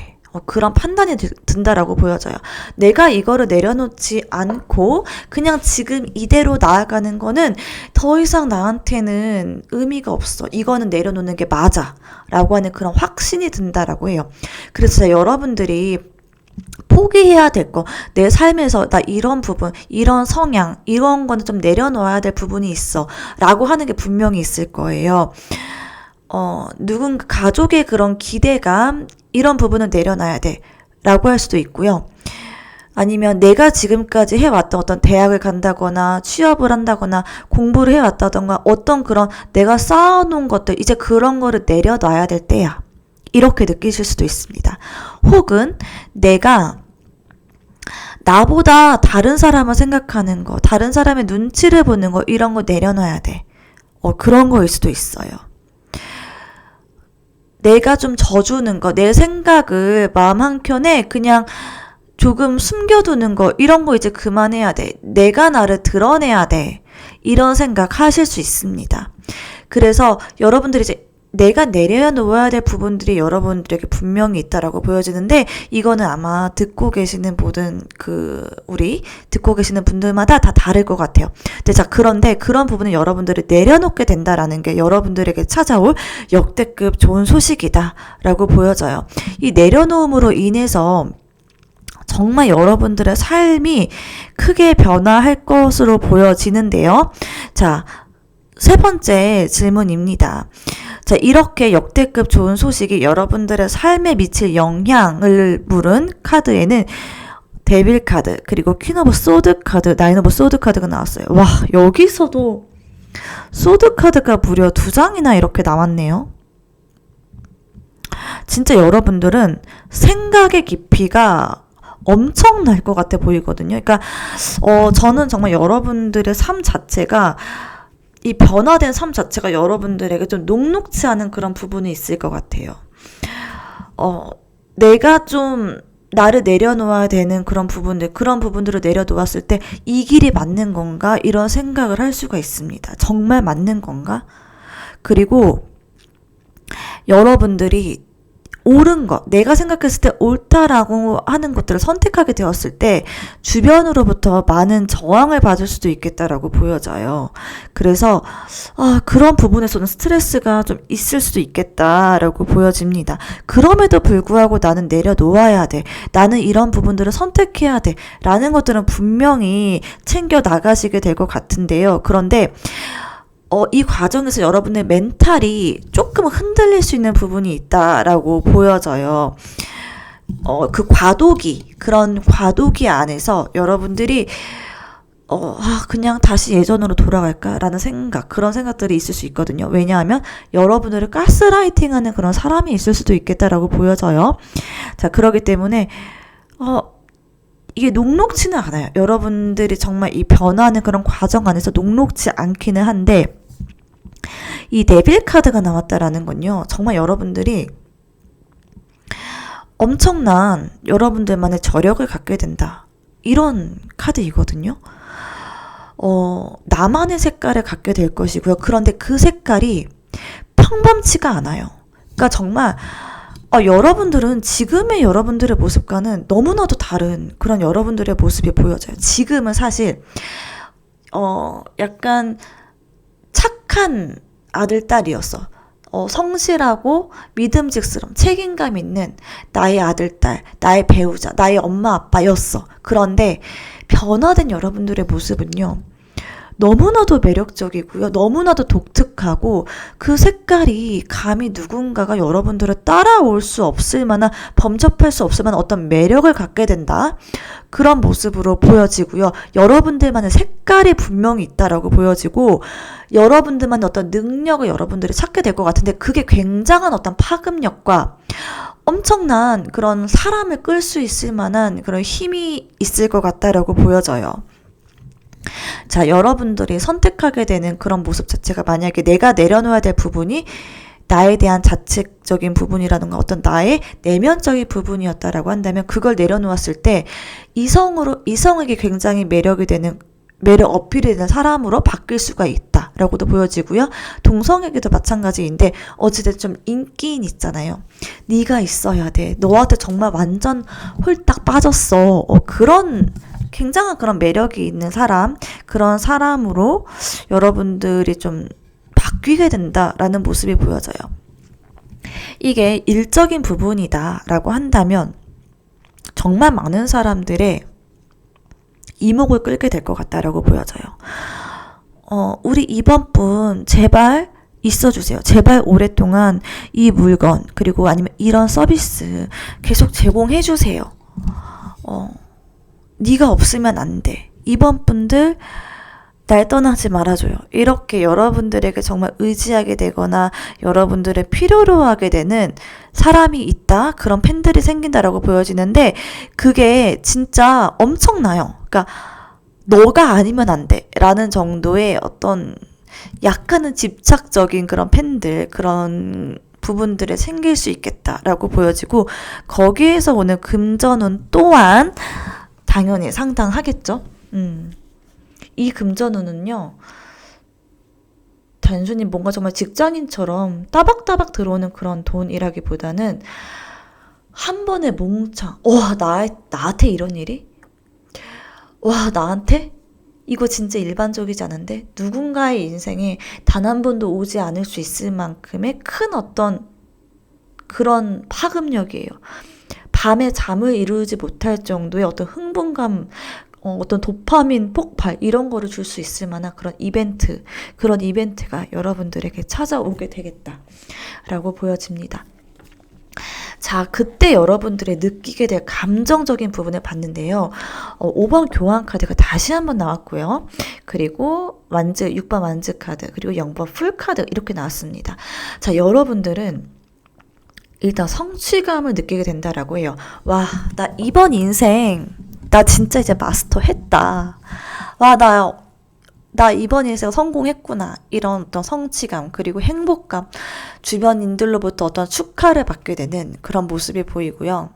그런 판단이 든다라고 보여져요. 내가 이거를 내려놓지 않고 그냥 지금 이대로 나아가는 거는 더 이상 나한테는 의미가 없어. 이거는 내려놓는 게 맞아. 라고 하는 그런 확신이 든다라고 해요. 그래서 여러분들이 포기해야 될 거, 내 삶에서 나 이런 부분, 이런 성향, 이런 거는 좀 내려놓아야 될 부분이 있어. 라고 하는 게 분명히 있을 거예요. 누군가 가족의 그런 기대감 이런 부분은 내려놔야 돼 라고 할 수도 있고요. 아니면 내가 지금까지 해왔던 어떤 대학을 간다거나 취업을 한다거나 공부를 해왔다던가 어떤 그런 내가 쌓아놓은 것들 이제 그런 거를 내려놔야 될 때야. 나보다 다른 사람을 생각하는 거, 다른 사람의 눈치를 보는 거, 이런 거 내려놔야 돼. 그런 거일 수도 있어요. 내가 좀 져주는 거, 내 생각을 마음 한켠에 그냥 조금 숨겨두는 거, 이런 거 이제 그만해야 돼. 내가 나를 드러내야 돼. 이런 생각 하실 수 있습니다. 그래서 여러분들이 이제 내가 내려놓아야 될 부분들이 여러분들에게 분명히 있다라고 보여지는데, 이거는 아마 듣고 계시는 모든 우리 듣고 계시는 분들마다 다 다를 것 같아요. 그런데 그런 부분은 여러분들이 내려놓게 된다라는 게 여러분들에게 찾아올 역대급 좋은 소식이다라고 보여져요. 이 내려놓음으로 인해서 정말 여러분들의 삶이 크게 변화할 것으로 보여지는데요. 자, 세 번째 질문입니다. 자, 이렇게 역대급 좋은 소식이 여러분들의 삶에 미칠 영향을 물은 카드에는 데빌 카드, 그리고 퀸 오브 소드 카드, 나인 오브 소드 카드가 나왔어요. 와, 여기서도 소드 카드가 무려 2장이나 이렇게 나왔네요. 진짜 여러분들은 생각의 깊이가 엄청날 것 같아 보이거든요. 그러니까 저는 정말 여러분들의 삶 자체가, 이 변화된 삶 자체가 여러분들에게 좀 녹록치 않은 그런 부분이 있을 것 같아요. 내가 좀 나를 내려놓아야 되는 그런 부분들을 내려놓았을 때 이 길이 맞는 건가? 이런 생각을 할 수가 있습니다. 정말 맞는 건가? 그리고 여러분들이 옳은 것, 내가 생각했을 때 옳다라고 하는 것들을 선택하게 되었을 때 주변으로부터 많은 저항을 받을 수도 있겠다라고 보여져요. 그래서 그런 부분에서는 스트레스가 좀 있을 수도 있겠다라고 보여집니다. 그럼에도 불구하고 나는 내려놓아야 돼, 나는 이런 부분들을 선택해야 돼 라는 것들은 분명히 챙겨 나가시게 될 것 같은데요. 그런데 이 과정에서 여러분의 멘탈이 조금 흔들릴 수 있는 부분이 있다라고 보여져요. 그런 과도기 안에서 여러분들이 그냥 다시 예전으로 돌아갈까라는 그런 생각들이 있을 수 있거든요. 왜냐하면 여러분들을 가스라이팅하는 그런 사람이 있을 수도 있겠다라고 보여져요. 자, 그렇기 때문에 이게 녹록치는 않아요. 여러분들이 정말 이 변화하는 그런 과정 안에서 녹록치 않기는 한데, 이 데빌 카드가 나왔다라는 건요, 정말 여러분들이 엄청난 여러분들만의 저력을 갖게 된다, 이런 카드이거든요. 나만의 색깔을 갖게 될 것이고요. 그런데 그 색깔이 평범치가 않아요. 그러니까 정말 여러분들은 지금의 여러분들의 모습과는 너무나도 다른 그런 여러분들의 모습이 보여져요. 지금은 사실 약간 착한 아들, 딸이었어. 성실하고 믿음직스러운 책임감 있는 나의 아들, 딸, 나의 배우자, 나의 엄마, 아빠였어. 그런데 변화된 여러분들의 모습은요, 너무나도 매력적이고요, 너무나도 독특하고, 그 색깔이 감히 누군가가 여러분들을 따라올 수 없을 만한, 범접할 수 없을 만한 어떤 매력을 갖게 된다, 그런 모습으로 보여지고요. 여러분들만의 색깔이 분명히 있다라고 보여지고, 여러분들만의 어떤 능력을 여러분들이 찾게 될 것 같은데, 그게 굉장한 어떤 파급력과 엄청난 그런 사람을 끌 수 있을 만한 그런 힘이 있을 것 같다라고 보여져요. 자, 여러분들이 선택하게 되는 그런 모습 자체가, 만약에 내가 내려놓아야 될 부분이 나에 대한 자책적인 부분이라든가 어떤 나의 내면적인 부분이었다라고 한다면, 그걸 내려놓았을 때 이성에게 굉장히 매력 어필이 되는 사람으로 바뀔 수가 있다라고도 보여지고요. 동성에게도 마찬가지인데, 어찌됐든 좀 인기인 있잖아요. 네가 있어야 돼, 너한테 정말 완전 홀딱 빠졌어, 그런 굉장한 그런 매력이 있는 사람, 그런 사람으로 여러분들이 좀 바뀌게 된다라는 모습이 보여져요. 이게 일적인 부분이다라고 한다면 정말 많은 사람들의 이목을 끌게 될 것 같다라고 보여져요. 우리 이번 분 제발 있어주세요. 제발 오랫동안 이 물건, 그리고 아니면 이런 서비스 계속 제공해주세요. 네가 없으면 안 돼. 이번 분들 날 떠나지 말아줘요. 이렇게 여러분들에게 정말 의지하게 되거나 여러분들의 필요로 하게 되는 사람이 있다. 그런 팬들이 생긴다라고 보여지는데 그게 진짜 엄청나요. 그러니까 너가 아니면 안 돼. 라는 정도의 어떤 약간은 집착적인 그런 팬들, 그런 부분들에 생길 수 있겠다라고 보여지고 거기에서 오는 금전운 또한 당연히 상당하겠죠. 이 금전운은요, 단순히 뭔가 정말 직장인처럼 따박따박 들어오는 그런 돈이라기보다는 한 번에 몽창, 와, 나한테 이런 일이? 와, 나한테? 이거 진짜 일반적이지 않은데 누군가의 인생에 단 한 번도 오지 않을 수 있을 만큼의 큰 어떤 그런 파급력이에요. 밤에 잠을 이루지 못할 정도의 어떤 흥분감, 어떤 도파민 폭발 이런 거를 줄 수 있을 만한 그런 이벤트가 여러분들에게 찾아오게 되겠다라고 보여집니다. 자, 그때 여러분들이 느끼게 될 감정적인 부분을 봤는데요. 5번 교환 카드가 다시 한번 나왔고요. 그리고 6번 완즈 카드, 그리고 0번 풀 카드 이렇게 나왔습니다. 자, 여러분들은 일단 성취감을 느끼게 된다라고 해요. 와, 나 이번 인생 나 진짜 이제 마스터 했다. 와, 나 이번 인생 성공했구나. 이런 어떤 성취감, 그리고 행복감, 주변인들로부터 어떤 축하를 받게 되는 그런 모습이 보이고요.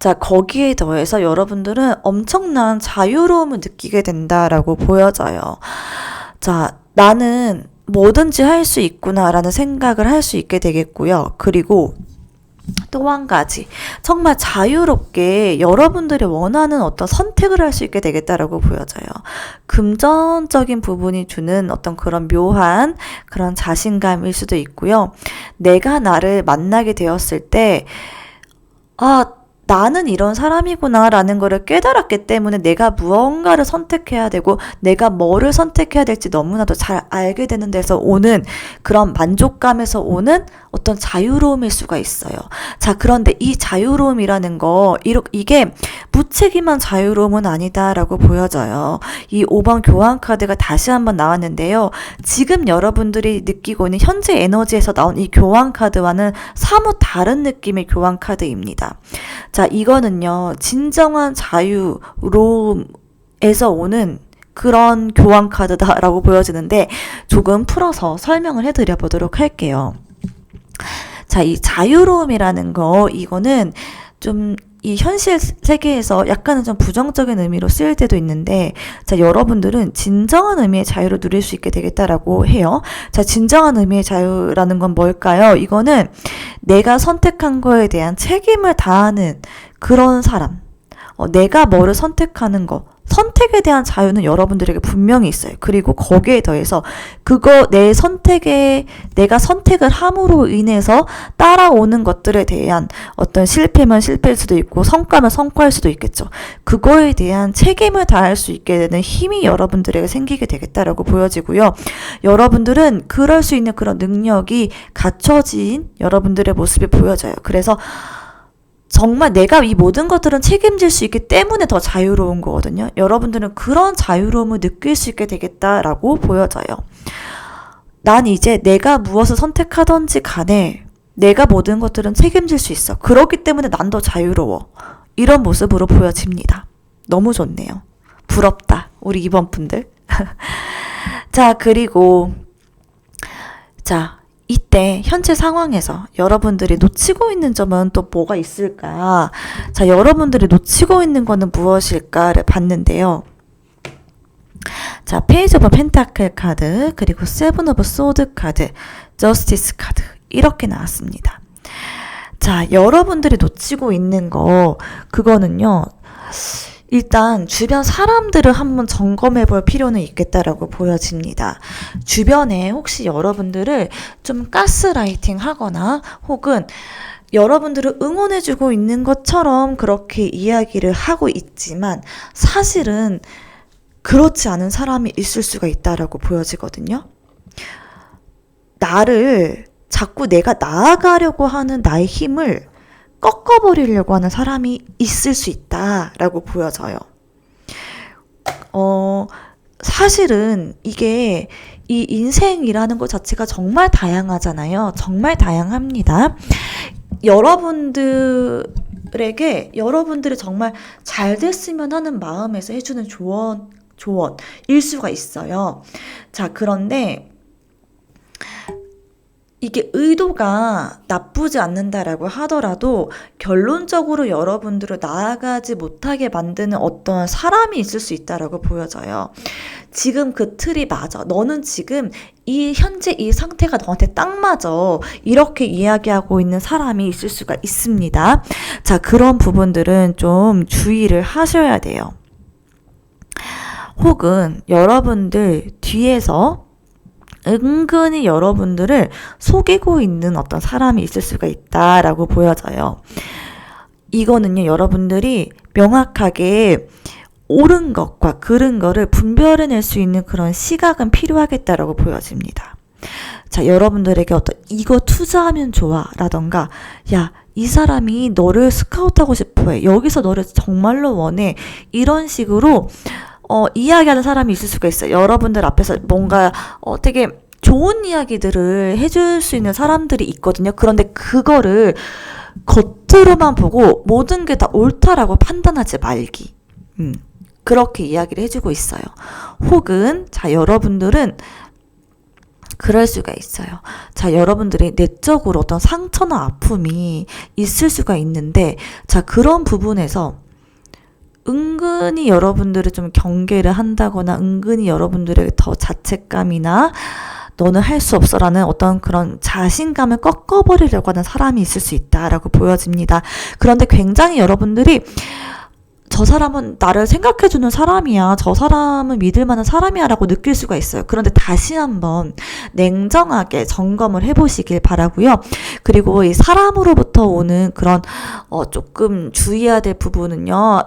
자, 거기에 더해서 여러분들은 엄청난 자유로움을 느끼게 된다라고 보여져요. 자, 나는 뭐든지 할 수 있구나라는 생각을 할 수 있게 되겠고요. 그리고 또 한 가지, 정말 자유롭게 여러분들이 원하는 어떤 선택을 할 수 있게 되겠다라고 보여져요. 금전적인 부분이 주는 어떤 그런 묘한 그런 자신감일 수도 있고요. 내가 나를 만나게 되었을 때, 나는 이런 사람이구나 라는 거를 깨달았기 때문에 내가 무언가를 선택해야 되고 내가 뭐를 선택해야 될지 너무나도 잘 알게 되는 데서 오는 그런 만족감에서 오는 어떤 자유로움일 수가 있어요. 자, 그런데 이 자유로움이라는 거, 이게 무책임한 자유로움은 아니다라고 보여져요. 이 5번 교환 카드가 다시 한번 나왔는데요. 지금 여러분들이 느끼고 있는 현재 에너지에서 나온 이 교환 카드와는 사뭇 다른 느낌의 교환 카드입니다. 자, 이거는요, 진정한 자유로움에서 오는 그런 교환 카드다라고 보여지는데 조금 풀어서 설명을 해드려 보도록 할게요. 자, 이 자유로움이라는 거, 이거는 좀 이 현실 세계에서 약간은 좀 부정적인 의미로 쓰일 때도 있는데, 자, 여러분들은 진정한 의미의 자유를 누릴 수 있게 되겠다라고 해요. 자, 진정한 의미의 자유라는 건 뭘까요? 이거는 내가 선택한 거에 대한 책임을 다하는 그런 사람. 내가 뭐를 선택하는 거. 선택에 대한 자유는 여러분들에게 분명히 있어요. 그리고 거기에 더해서 내가 선택을 함으로 인해서 따라오는 것들에 대한 어떤 실패면 실패일 수도 있고 성과면 성과일 수도 있겠죠. 그거에 대한 책임을 다할 수 있게 되는 힘이 여러분들에게 생기게 되겠다라고 보여지고요. 여러분들은 그럴 수 있는 그런 능력이 갖춰진 여러분들의 모습이 보여져요. 그래서 정말 내가 이 모든 것들은 책임질 수 있기 때문에 더 자유로운 거거든요. 여러분들은 그런 자유로움을 느낄 수 있게 되겠다라고 보여져요. 난 이제 내가 무엇을 선택하든지 간에 내가 모든 것들은 책임질 수 있어. 그렇기 때문에 난 더 자유로워. 이런 모습으로 보여집니다. 너무 좋네요. 부럽다. 우리 2번 분들. 자, 그리고 이때 현재 상황에서 여러분들이 놓치고 있는 점은 또 뭐가 있을까? 자, 여러분들이 놓치고 있는 거는 무엇일까를 봤는데요. 자, 페이지 오브 펜타클 카드, 그리고 세븐 오브 소드 카드, 저스티스 카드 이렇게 나왔습니다. 자, 여러분들이 놓치고 있는 거, 그거는요, 일단 주변 사람들을 한번 점검해 볼 필요는 있겠다라고 보여집니다. 주변에 혹시 여러분들을 좀 가스라이팅 하거나 혹은 여러분들을 응원해주고 있는 것처럼 그렇게 이야기를 하고 있지만 사실은 그렇지 않은 사람이 있을 수가 있다라고 보여지거든요. 나를 자꾸 내가 나아가려고 하는 나의 힘을 꺾어버리려고 하는 사람이 있을 수 있다라고 보여져요. 사실은 이게 이 인생이라는 것 자체가 정말 다양하잖아요. 정말 다양합니다. 여러분들이 정말 잘 됐으면 하는 마음에서 해주는 조언일 수가 있어요. 자, 그런데 이게 의도가 나쁘지 않는다라고 하더라도 결론적으로 여러분들을 나아가지 못하게 만드는 어떤 사람이 있을 수 있다라고 보여져요. 지금 그 틀이 맞아. 너는 지금 현재 이 상태가 너한테 딱 맞아. 이렇게 이야기하고 있는 사람이 있을 수가 있습니다. 자, 그런 부분들은 좀 주의를 하셔야 돼요. 혹은 여러분들 뒤에서 은근히 여러분들을 속이고 있는 어떤 사람이 있을 수가 있다라고 보여져요. 이거는요, 여러분들이 명확하게 옳은 것과 그른 거를 분별해낼 수 있는 그런 시각은 필요하겠다라고 보여집니다. 자, 여러분들에게 어떤 이거 투자하면 좋아 라던가, 야, 이 사람이 너를 스카우트하고 싶어 해. 여기서 너를 정말로 원해. 이런 식으로 이야기하는 사람이 있을 수가 있어요. 여러분들 앞에서 뭔가 되게 좋은 이야기들을 해줄 수 있는 사람들이 있거든요. 그런데 그거를 겉으로만 보고 모든 게 다 옳다라고 판단하지 말기. 그렇게 이야기를 해주고 있어요. 혹은 자, 여러분들은 그럴 수가 있어요. 자, 여러분들이 내적으로 어떤 상처나 아픔이 있을 수가 있는데, 자, 그런 부분에서 은근히 여러분들을 좀 경계를 한다거나 은근히 여러분들에게 더 자책감이나 너는 할 수 없어라는 어떤 그런 자신감을 꺾어버리려고 하는 사람이 있을 수 있다라고 보여집니다. 그런데 굉장히 여러분들이 저 사람은 나를 생각해주는 사람이야. 저 사람은 믿을 만한 사람이야 라고 느낄 수가 있어요. 그런데 다시 한번 냉정하게 점검을 해보시길 바라고요. 그리고 이 사람으로부터 오는 그런 조금 주의해야 될 부분은요.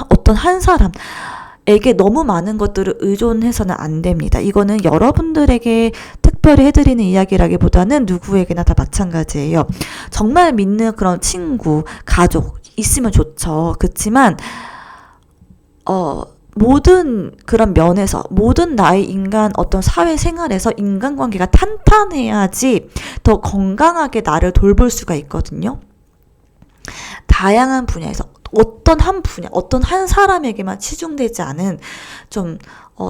어떤 한 사람에게 너무 많은 것들을 의존해서는 안 됩니다. 이거는 여러분들에게 특별히 해드리는 이야기라기보다는 누구에게나 다 마찬가지예요. 정말 믿는 그런 친구, 가족 있으면 좋죠. 그렇지만 모든 그런 면에서, 모든 나의 인간 어떤 사회생활에서 인간관계가 탄탄해야지 더 건강하게 나를 돌볼 수가 있거든요. 다양한 분야에서 어떤 한 분야, 어떤 한 사람에게만 치중되지 않은 좀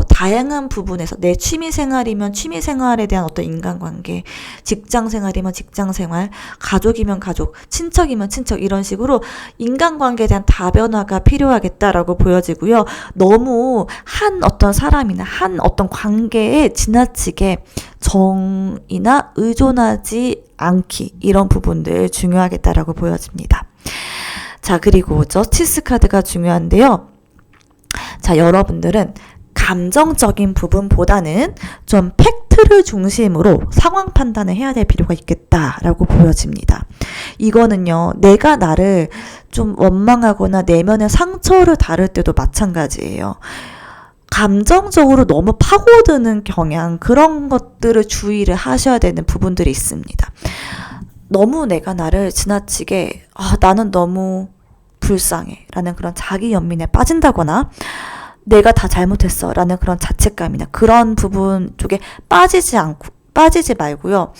다양한 부분에서 내 취미생활이면 취미생활에 대한 어떤 인간관계, 직장생활이면 직장생활, 가족이면 가족, 친척이면 친척 이런 식으로 인간관계에 대한 다변화가 필요하겠다라고 보여지고요. 너무 한 어떤 사람이나 한 어떤 관계에 지나치게 정이나 의존하지 않기 이런 부분들 중요하겠다라고 보여집니다. 자, 그리고 저스티스 카드가 중요한데요. 자, 여러분들은 감정적인 부분보다는 좀 팩트를 중심으로 상황 판단을 해야 될 필요가 있겠다라고 보여집니다. 이거는요, 내가 나를 좀 원망하거나 내면의 상처를 다룰 때도 마찬가지예요. 감정적으로 너무 파고드는 경향, 그런 것들을 주의를 하셔야 되는 부분들이 있습니다. 너무 내가 나를 지나치게 나는 너무 불쌍해 라는 그런 자기 연민에 빠진다거나 내가 다 잘못했어 라는 그런 자책감이나 그런 부분 쪽에 빠지지 말고요.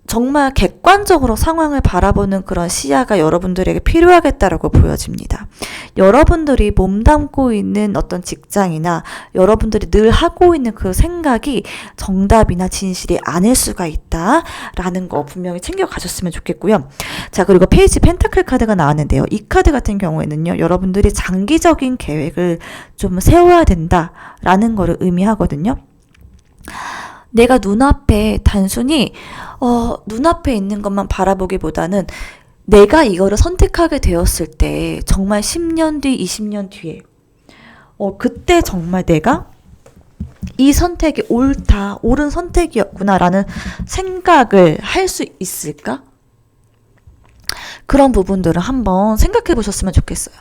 정말 객관적으로 상황을 바라보는 그런 시야가 여러분들에게 필요하겠다라고 보여집니다. 여러분들이 몸담고 있는 어떤 직장이나 여러분들이 늘 하고 있는 그 생각이 정답이나 진실이 아닐 수가 있다라는 거 분명히 챙겨가셨으면 좋겠고요. 자, 그리고 페이지 펜타클 카드가 나왔는데요. 이 카드 같은 경우에는요. 여러분들이 장기적인 계획을 좀 세워야 된다라는 거를 의미하거든요. 내가 눈앞에 단순히 눈앞에 있는 것만 바라보기보다는 내가 이거를 선택하게 되었을 때 정말 10년 뒤, 20년 뒤에 그때 정말 내가 이 선택이 옳은 선택이었구나라는 생각을 할 수 있을까? 그런 부분들을 한번 생각해 보셨으면 좋겠어요.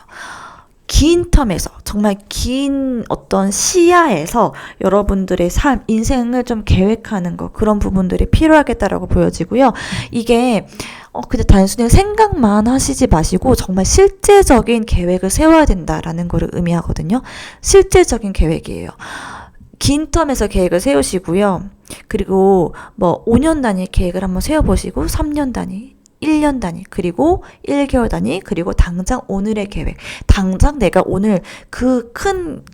긴 텀에서, 정말 긴 어떤 시야에서 여러분들의 삶, 인생을 좀 계획하는 거, 그런 부분들이 필요하겠다라고 보여지고요. 이게 그냥 단순히 생각만 하시지 마시고 정말 실제적인 계획을 세워야 된다라는 거를 의미하거든요. 실제적인 계획이에요. 긴 텀에서 계획을 세우시고요. 그리고 뭐 5년 단위 계획을 한번 세워보시고 3년 단위, 1년 단위, 그리고 1개월 단위, 그리고 당장 오늘의 계획. 당장 내가 오늘 그 큰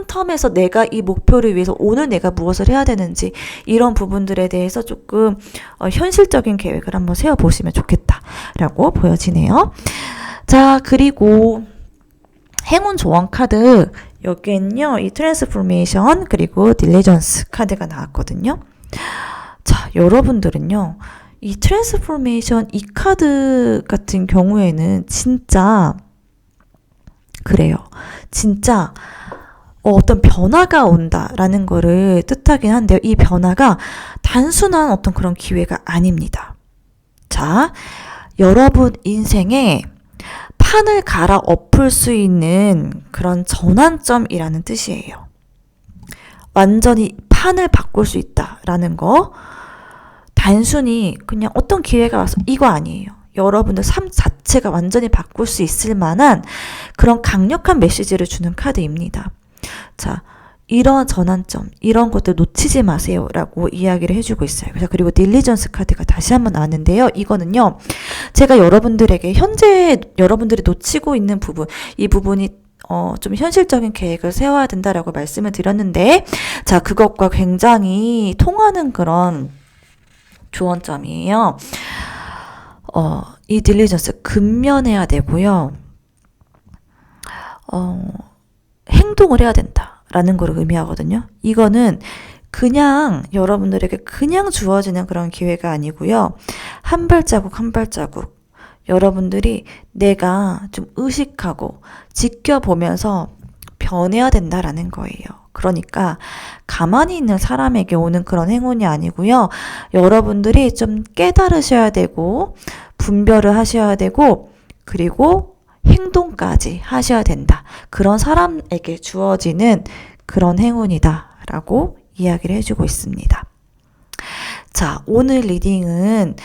텀에서 내가 이 목표를 위해서 오늘 내가 무엇을 해야 되는지 이런 부분들에 대해서 조금 현실적인 계획을 한번 세워보시면 좋겠다라고 보여지네요. 자, 그리고 행운 조언 카드 여기엔요 이 트랜스포메이션 그리고 딜리전스 카드가 나왔거든요. 자, 여러분들은요 이 트랜스포메이션 이 카드 같은 경우에는 진짜 그래요. 진짜 어떤 변화가 온다라는 거를 뜻하긴 한데요. 이 변화가 단순한 어떤 그런 기회가 아닙니다. 자, 여러분 인생에 판을 갈아 엎을 수 있는 그런 전환점이라는 뜻이에요. 완전히 판을 바꿀 수 있다라는 거. 단순히 그냥 어떤 기회가 와서 이거 아니에요. 여러분의 삶 자체가 완전히 바꿀 수 있을 만한 그런 강력한 메시지를 주는 카드입니다. 자, 이런 전환점, 이런 것들 놓치지 마세요 라고 이야기를 해주고 있어요. 그래서 그리고 딜리전스 카드가 다시 한번 나왔는데요. 이거는요, 제가 여러분들에게 현재 여러분들이 놓치고 있는 부분, 이 부분이 좀 현실적인 계획을 세워야 된다라고 말씀을 드렸는데, 자, 그것과 굉장히 통하는 그런 조언점이에요. 이 딜리전스 근면해야 되고요. 행동을 해야 된다라는 걸 의미하거든요. 이거는 그냥 여러분들에게 그냥 주어지는 그런 기회가 아니고요. 한 발자국 한 발자국 여러분들이 내가 좀 의식하고 지켜보면서 변해야 된다라는 거예요. 그러니까 가만히 있는 사람에게 오는 그런 행운이 아니고요. 여러분들이 좀 깨달으셔야 되고 분별을 하셔야 되고 그리고 행동까지 하셔야 된다. 그런 사람에게 주어지는 그런 행운이다 라고 이야기를 해주고 있습니다. 자, 오늘 리딩은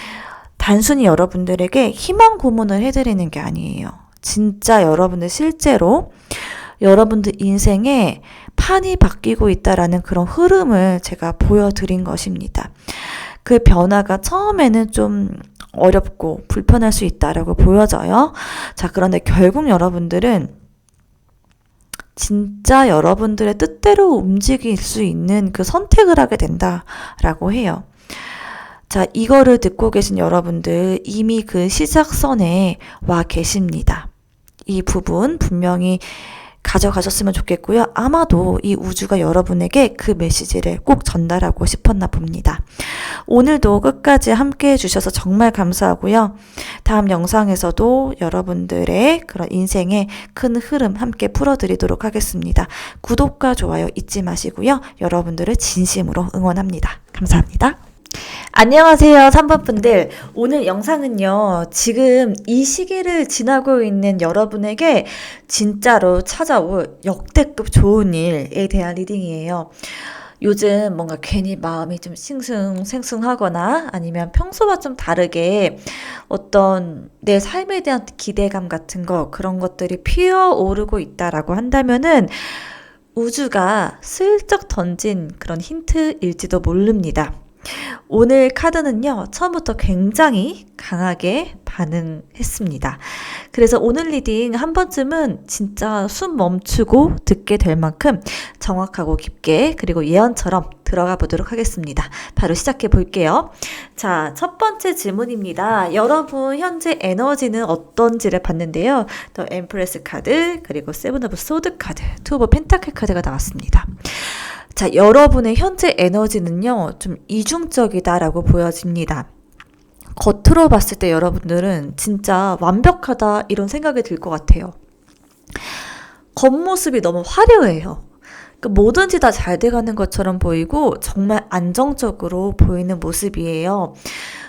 단순히 여러분들에게 희망 고문을 해드리는 게 아니에요. 진짜 여러분들 실제로 여러분들 인생에 판이 바뀌고 있다라는 그런 흐름을 제가 보여드린 것입니다. 그 변화가 처음에는 좀 어렵고 불편할 수 있다라고 보여져요. 자, 그런데 결국 여러분들은 진짜 여러분들의 뜻대로 움직일 수 있는 그 선택을 하게 된다라고 해요. 자, 이거를 듣고 계신 여러분들 이미 그 시작선에 와 계십니다. 이 부분 분명히 가져가셨으면 좋겠고요. 아마도 이 우주가 여러분에게 그 메시지를 꼭 전달하고 싶었나 봅니다. 오늘도 끝까지 함께 해주셔서 정말 감사하고요. 다음 영상에서도 여러분들의 그런 인생의 큰 흐름 함께 풀어드리도록 하겠습니다. 구독과 좋아요 잊지 마시고요. 여러분들을 진심으로 응원합니다. 감사합니다. 안녕하세요, 3번분들. 오늘 영상은요, 지금 이 시기를 지나고 있는 여러분에게 진짜로 찾아올 역대급 좋은 일에 대한 리딩이에요. 요즘 뭔가 괜히 마음이 좀 싱숭생숭하거나 아니면 평소와 좀 다르게 어떤 내 삶에 대한 기대감 같은 거, 그런 것들이 피어오르고 있다라고 한다면은 우주가 슬쩍 던진 그런 힌트일지도 모릅니다. 오늘 카드는요, 처음부터 굉장히 강하게 반응했습니다. 그래서 오늘 리딩 한 번쯤은 진짜 숨 멈추고 듣게 될 만큼 정확하고 깊게 그리고 예언처럼 들어가 보도록 하겠습니다. 바로 시작해 볼게요. 자, 첫 번째 질문입니다. 여러분 현재 에너지는 어떤지를 봤는데요. 더 엠프레스 카드 그리고 세븐 오브 소드 카드, 투 오브 펜타클 카드가 나왔습니다. 자, 여러분의 현재 에너지는요, 좀 이중적이다라고 보여집니다. 겉으로 봤을 때 여러분들은 진짜 완벽하다 이런 생각이 들 것 같아요. 겉모습이 너무 화려해요. 그러니까 뭐든지 다 잘 돼가는 것처럼 보이고 정말 안정적으로 보이는 모습이에요.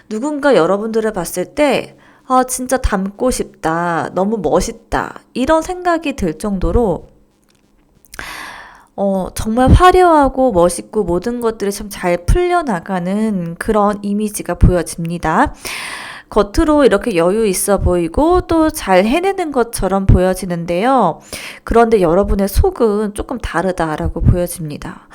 누군가 여러분들을 봤을 때 아, 진짜 닮고 싶다, 너무 멋있다 이런 생각이 들 정도로 정말 화려하고 멋있고 모든 것들이 참 잘 풀려나가는 그런 이미지가 보여집니다. 겉으로 이렇게 여유 있어 보이고 또 잘 해내는 것처럼 보여지는데요. 그런데 여러분의 속은 조금 다르다라고 보여집니다.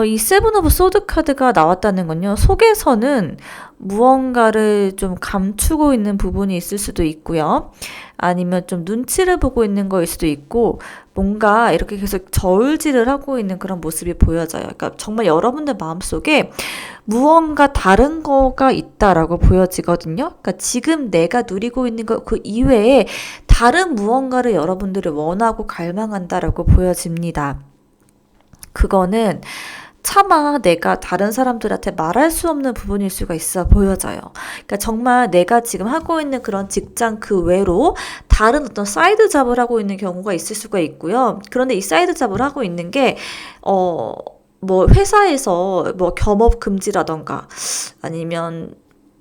이 세븐 오브 소드 카드가 나왔다는 건요. 속에서는 무언가를 좀 감추고 있는 부분이 있을 수도 있고요. 아니면 좀 눈치를 보고 있는 거일 수도 있고, 뭔가 이렇게 계속 저울질을 하고 있는 그런 모습이 보여져요. 그러니까 정말 여러분들 마음속에 무언가 다른 거가 있다라고 보여지거든요. 그러니까 지금 내가 누리고 있는 것 그 이외에 다른 무언가를 여러분들이 원하고 갈망한다라고 보여집니다. 그거는 차마 내가 다른 사람들한테 말할 수 없는 부분일 수가 있어 보여져요. 그러니까 정말 내가 지금 하고 있는 그런 직장 그 외로 다른 어떤 사이드 잡을 하고 있는 경우가 있을 수가 있고요. 그런데 이 사이드 잡을 하고 있는 게, 뭐 회사에서 뭐 겸업 금지라던가 아니면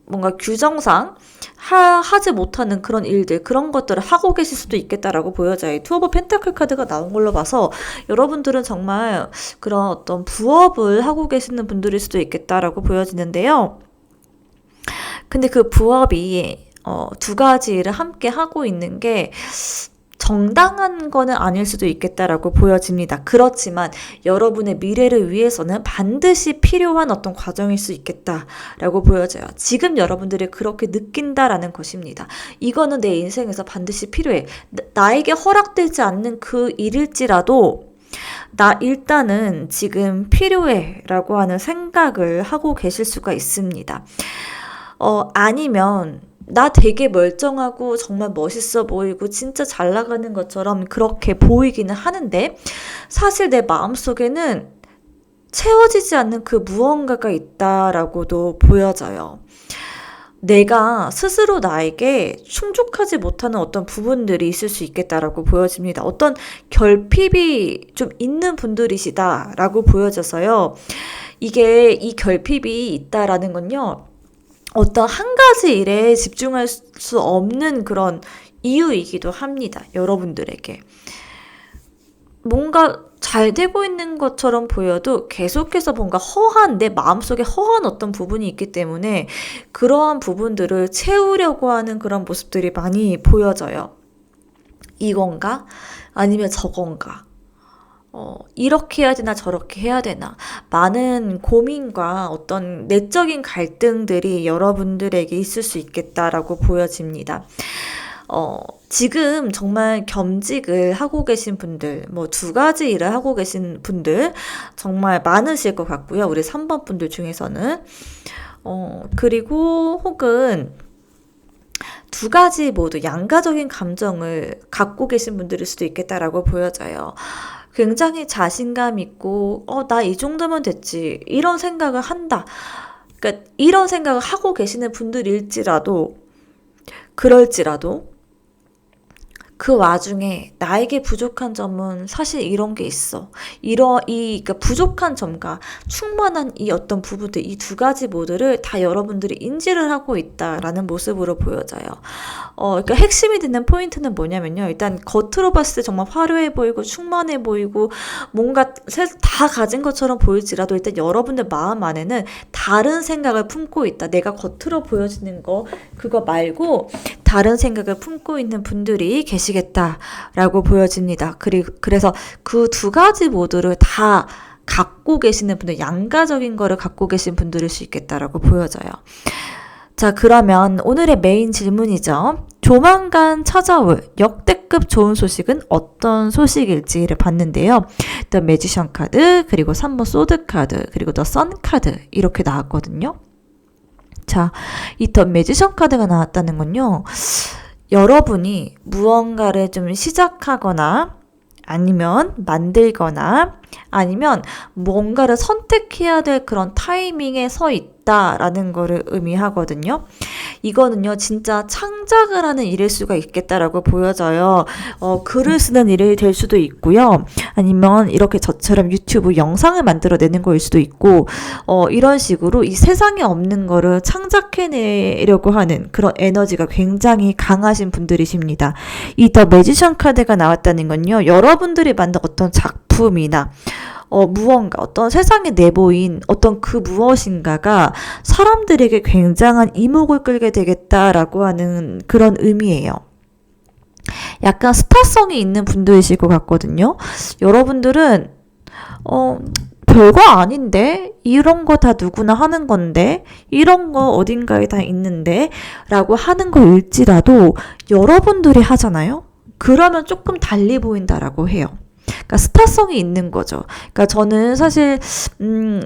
뭔가 규정상 하지 못하는 그런 일들, 그런 것들을 하고 계실 수도 있겠다라고 보여져요. 투 오브 펜타클 카드가 나온 걸로 봐서 여러분들은 정말 그런 어떤 부업을 하고 계시는 분들일 수도 있겠다라고 보여지는데요. 근데 그 부업이 두 가지 일을 함께 하고 있는 게 정당한 거는 아닐 수도 있겠다라고 보여집니다. 그렇지만 여러분의 미래를 위해서는 반드시 필요한 어떤 과정일 수 있겠다라고 보여져요. 지금 여러분들이 그렇게 느낀다라는 것입니다. 이거는 내 인생에서 반드시 필요해. 나에게 허락되지 않는 그 일일지라도 나 일단은 지금 필요해 라고 하는 생각을 하고 계실 수가 있습니다. 아니면 나 되게 멀쩡하고 정말 멋있어 보이고 진짜 잘 나가는 것처럼 그렇게 보이기는 하는데 사실 내 마음속에는 채워지지 않는 그 무언가가 있다라고도 보여져요. 내가 스스로 나에게 충족하지 못하는 어떤 부분들이 있을 수 있겠다라고 보여집니다. 어떤 결핍이 좀 있는 분들이시다라고 보여져서요. 이 결핍이 있다라는 건요. 어떤 한 가지 일에 집중할 수 없는 그런 이유이기도 합니다. 여러분들에게. 뭔가 잘 되고 있는 것처럼 보여도 계속해서 뭔가 내 마음속에 허한 어떤 부분이 있기 때문에 그러한 부분들을 채우려고 하는 그런 모습들이 많이 보여져요. 이건가? 아니면 저건가? 이렇게 해야 되나 저렇게 해야 되나 많은 고민과 어떤 내적인 갈등들이 여러분들에게 있을 수 있겠다라고 보여집니다. 지금 정말 겸직을 하고 계신 분들, 뭐 두 가지 일을 하고 계신 분들 정말 많으실 것 같고요. 우리 3번 분들 중에서는. 그리고 혹은 두 가지 모두 양가적인 감정을 갖고 계신 분들일 수도 있겠다라고 보여져요. 굉장히 자신감 있고, 나 이 정도면 됐지. 이런 생각을 한다. 그러니까 이런 생각을 하고 계시는 분들일지라도, 그럴지라도, 그 와중에 나에게 부족한 점은 사실 이런 게 있어. 그러니까 부족한 점과 충만한 이 어떤 부분들, 이 두 가지 모두를 다 여러분들이 인지를 하고 있다라는 모습으로 보여져요. 그러니까 핵심이 되는 포인트는 뭐냐면요. 일단 겉으로 봤을 때 정말 화려해 보이고 충만해 보이고 뭔가 다 가진 것처럼 보일지라도 일단 여러분들 마음 안에는 다른 생각을 품고 있다. 내가 겉으로 보여지는 그거 말고 다른 생각을 품고 있는 분들이 계시겠다라고 보여집니다. 그래서 그 두 가지 모두를 다 갖고 계시는 분들, 양가적인 거를 갖고 계신 분들일 수 있겠다라고 보여져요. 자, 그러면 오늘의 메인 질문이죠. 조만간 찾아올 역대급 좋은 소식은 어떤 소식일지를 봤는데요. The Magician 카드, 그리고 3번 소드 카드, 그리고 The Sun 카드 이렇게 나왔거든요. 자, 이 The Magician 카드가 나왔다는 건요. 여러분이 무언가를 좀 시작하거나 아니면 만들거나 아니면 뭔가를 선택해야 될 그런 타이밍에 서 있다라는 거를 의미하거든요. 이거는요, 진짜 창작을 하는 일일 수가 있겠다라고 보여져요. 글을 쓰는 일이 될 수도 있고요. 아니면 이렇게 저처럼 유튜브 영상을 만들어내는 거일 수도 있고, 이런 식으로 이 세상에 없는 거를 창작해내려고 하는 그런 에너지가 굉장히 강하신 분들이십니다. 이 더 매지션 카드가 나왔다는 건요, 여러분들이 만든 어떤 작품이나 무언가, 어떤 세상에 내보인 어떤 그 무엇인가가 사람들에게 굉장한 이목을 끌게 되겠다라고 하는 그런 의미예요. 약간 스타성이 있는 분들이실 것 같거든요. 여러분들은 별거 아닌데? 이런 거 다 누구나 하는 건데? 이런 거 어딘가에 다 있는데? 라고 하는 거일지라도 여러분들이 하잖아요? 그러면 조금 달리 보인다라고 해요. 그러니까 스타성이 있는 거죠. 그러니까 저는 사실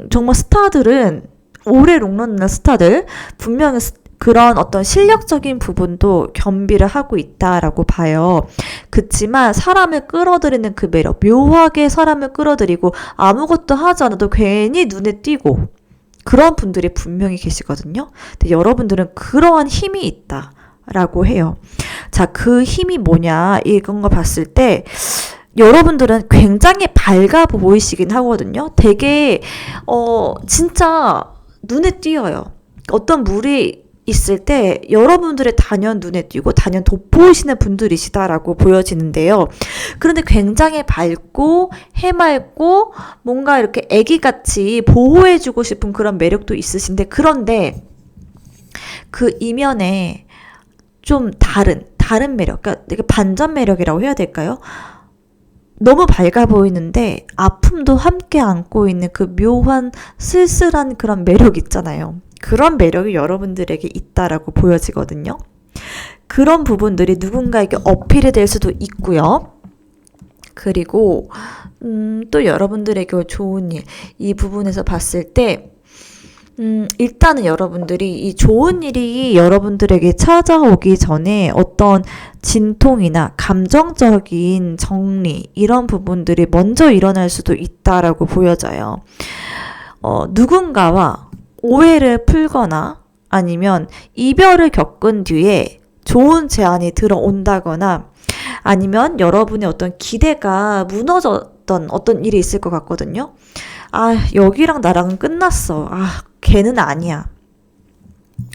정말 스타들은 오래 롱런하는 스타들 분명히 그런 어떤 실력적인 부분도 겸비를 하고 있다라고 봐요. 그치만 사람을 끌어들이는 그 매력, 묘하게 사람을 끌어들이고 아무것도 하지 않아도 괜히 눈에 띄고 그런 분들이 분명히 계시거든요. 근데 여러분들은 그러한 힘이 있다라고 해요. 자, 그 힘이 뭐냐 이런 거 봤을 때 여러분들은 굉장히 밝아 보이시긴 하거든요. 되게 진짜 눈에 띄어요. 어떤 물이 있을 때 여러분들의 단연 눈에 띄고 단연 돋보이시는 분들이시다라고 보여지는데요. 그런데 굉장히 밝고 해맑고 뭔가 이렇게 애기같이 보호해주고 싶은 그런 매력도 있으신데, 그런데 그 이면에 좀 다른 매력, 그러니까 되게 반전 매력이라고 해야 될까요? 너무 밝아 보이는데 아픔도 함께 안고 있는 그 묘한 쓸쓸한 그런 매력 있잖아요. 그런 매력이 여러분들에게 있다라고 보여지거든요. 그런 부분들이 누군가에게 어필이 될 수도 있고요. 그리고 또 여러분들에게 좋은 일, 이 부분에서 봤을 때 일단은 여러분들이 이 좋은 일이 여러분들에게 찾아오기 전에 어떤 진통이나 감정적인 정리, 이런 부분들이 먼저 일어날 수도 있다라고 보여져요. 누군가와 오해를 풀거나 아니면 이별을 겪은 뒤에 좋은 제안이 들어온다거나 아니면 여러분의 어떤 기대가 무너졌던 어떤 일이 있을 것 같거든요. 아, 여기랑 나랑은 끝났어. 아, 걔는 아니야.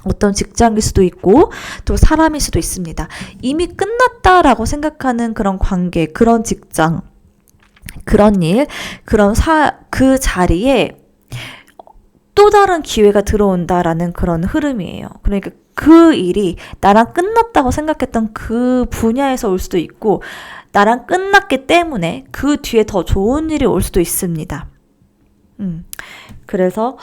어떤 직장일 수도 있고 또 사람일 수도 있습니다. 이미 끝났다라고 생각하는 그런 관계, 그런 직장, 그런 일, 그 자리에 또 다른 기회가 들어온다라는 그런 흐름이에요. 그러니까 그 일이 나랑 끝났다고 생각했던 그 분야에서 올 수도 있고, 나랑 끝났기 때문에 그 뒤에 더 좋은 일이 올 수도 있습니다. 그래서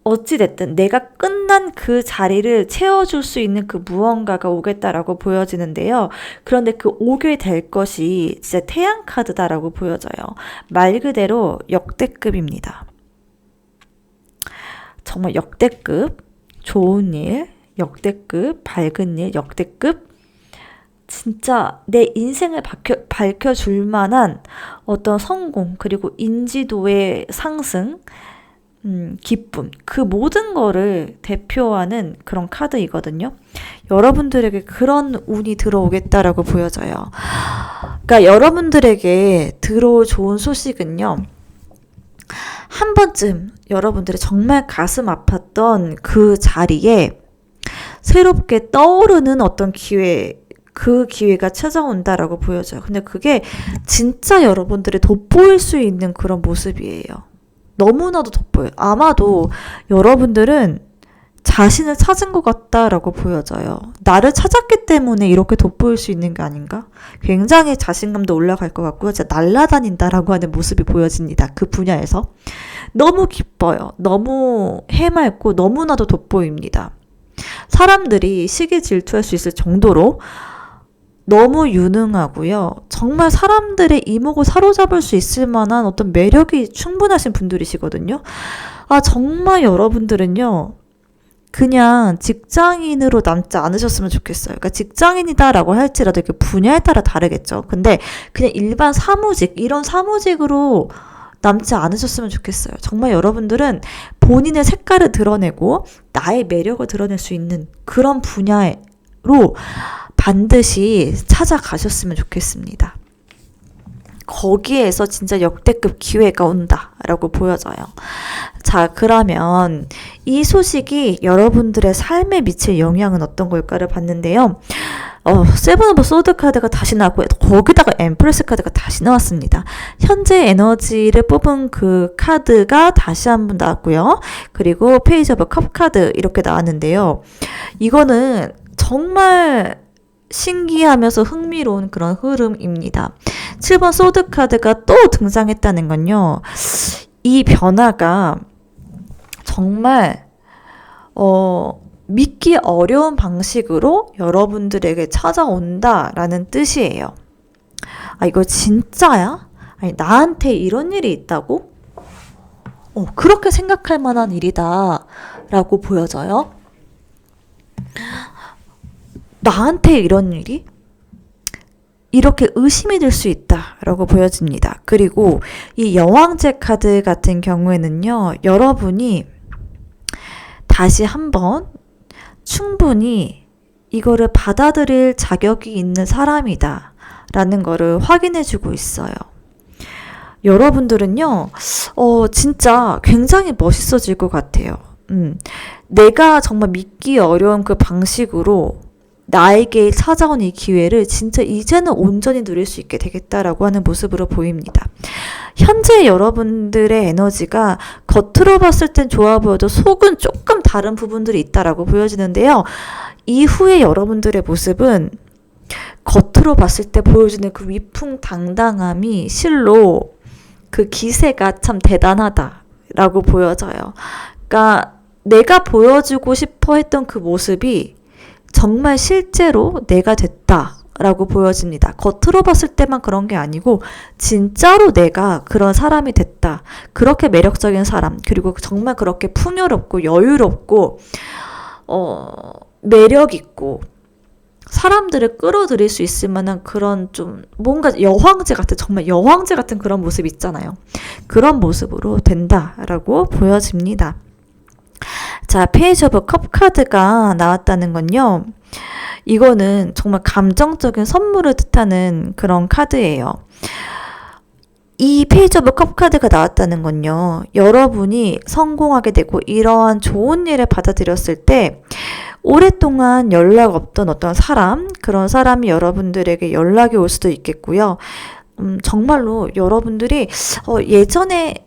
어찌됐든 내가 끝난 그 자리를 채워줄 수 있는 그 무언가가 오겠다라고 보여지는데요. 그런데 그 오게 될 것이 진짜 태양 카드다라고 보여져요. 말 그대로 역대급입니다. 정말 역대급, 좋은 일, 역대급, 밝은 일, 역대급, 진짜 내 인생을 밝혀줄 만한 어떤 성공, 그리고 인지도의 상승, 기쁨, 그 모든 거를 대표하는 그런 카드이거든요. 여러분들에게 그런 운이 들어오겠다라고 보여져요. 그러니까 여러분들에게 들어올 좋은 소식은요, 한 번쯤 여러분들이 정말 가슴 아팠던 그 자리에 새롭게 떠오르는 어떤 기회, 그 기회가 찾아온다라고 보여져요. 근데 그게 진짜 여러분들이 돋보일 수 있는 그런 모습이에요. 너무나도 돋보여요. 아마도 여러분들은 자신을 찾은 것 같다라고 보여져요. 나를 찾았기 때문에 이렇게 돋보일 수 있는 게 아닌가? 굉장히 자신감도 올라갈 것 같고요. 진짜 날아다닌다라고 하는 모습이 보여집니다. 그 분야에서. 너무 기뻐요. 너무 해맑고 너무나도 돋보입니다. 사람들이 시기 질투할 수 있을 정도로 너무 유능하고요. 정말 사람들의 이목을 사로잡을 수 있을 만한 어떤 매력이 충분하신 분들이시거든요. 아, 정말 여러분들은요, 그냥 직장인으로 남지 않으셨으면 좋겠어요. 그러니까 직장인이다라고 할지라도 그 분야에 따라 다르겠죠. 근데 그냥 일반 사무직, 이런 사무직으로 남지 않으셨으면 좋겠어요. 정말 여러분들은 본인의 색깔을 드러내고 나의 매력을 드러낼 수 있는 그런 분야로 반드시 찾아가셨으면 좋겠습니다. 거기에서 진짜 역대급 기회가 온다라고 보여져요. 자, 그러면 이 소식이 여러분들의 삶에 미칠 영향은 어떤 걸까를 봤는데요. 세븐 오브 소드 카드가 다시 나왔고 거기다가 엠프레스 카드가 다시 나왔습니다. 현재 에너지를 뽑은 그 카드가 다시 한번 나왔고요. 그리고 페이지 오브 컵 카드 이렇게 나왔는데요. 이거는 정말 신기하면서 흥미로운 그런 흐름입니다. 7번 소드 카드가 또 등장했다는 건요. 이 변화가 정말 믿기 어려운 방식으로 여러분들에게 찾아온다라는 뜻이에요. 아, 이거 진짜야? 아니, 나한테 이런 일이 있다고? 그렇게 생각할 만한 일이다 라고 보여져요. 나한테 이런 일이? 이렇게 의심이 들 수 있다라고 보여집니다. 그리고 이 여왕제 카드 같은 경우에는요. 여러분이 다시 한번 충분히 이거를 받아들일 자격이 있는 사람이다 라는 거를 확인해 주고 있어요. 여러분들은요, 진짜 굉장히 멋있어질 것 같아요. 내가 정말 믿기 어려운 그 방식으로 나에게 찾아온 이 기회를 진짜 이제는 온전히 누릴 수 있게 되겠다라고 하는 모습으로 보입니다. 현재 여러분들의 에너지가 겉으로 봤을 땐 좋아 보여도 속은 조금 다른 부분들이 있다라고 보여지는데요. 이후에 여러분들의 모습은 겉으로 봤을 때 보여지는 그 위풍당당함이 실로 그 기세가 참 대단하다라고 보여져요. 그러니까 내가 보여주고 싶어 했던 그 모습이 정말 실제로 내가 됐다라고 보여집니다. 겉으로 봤을 때만 그런 게 아니고 진짜로 내가 그런 사람이 됐다. 그렇게 매력적인 사람, 그리고 정말 그렇게 풍요롭고 여유롭고 매력 있고 사람들을 끌어들일 수 있을 만한 그런 좀 뭔가 여왕제 같은, 정말 여왕제 같은 그런 모습 있잖아요. 그런 모습으로 된다라고 보여집니다. 자, 페이지 오브 컵 카드가 나왔다는 건요. 이거는 정말 감정적인 선물을 뜻하는 그런 카드예요. 이 페이지 오브 컵 카드가 나왔다는 건요. 여러분이 성공하게 되고 이러한 좋은 일을 받아들였을 때 오랫동안 연락 없던 어떤 사람, 그런 사람이 여러분들에게 연락이 올 수도 있겠고요. 정말로 여러분들이 예전에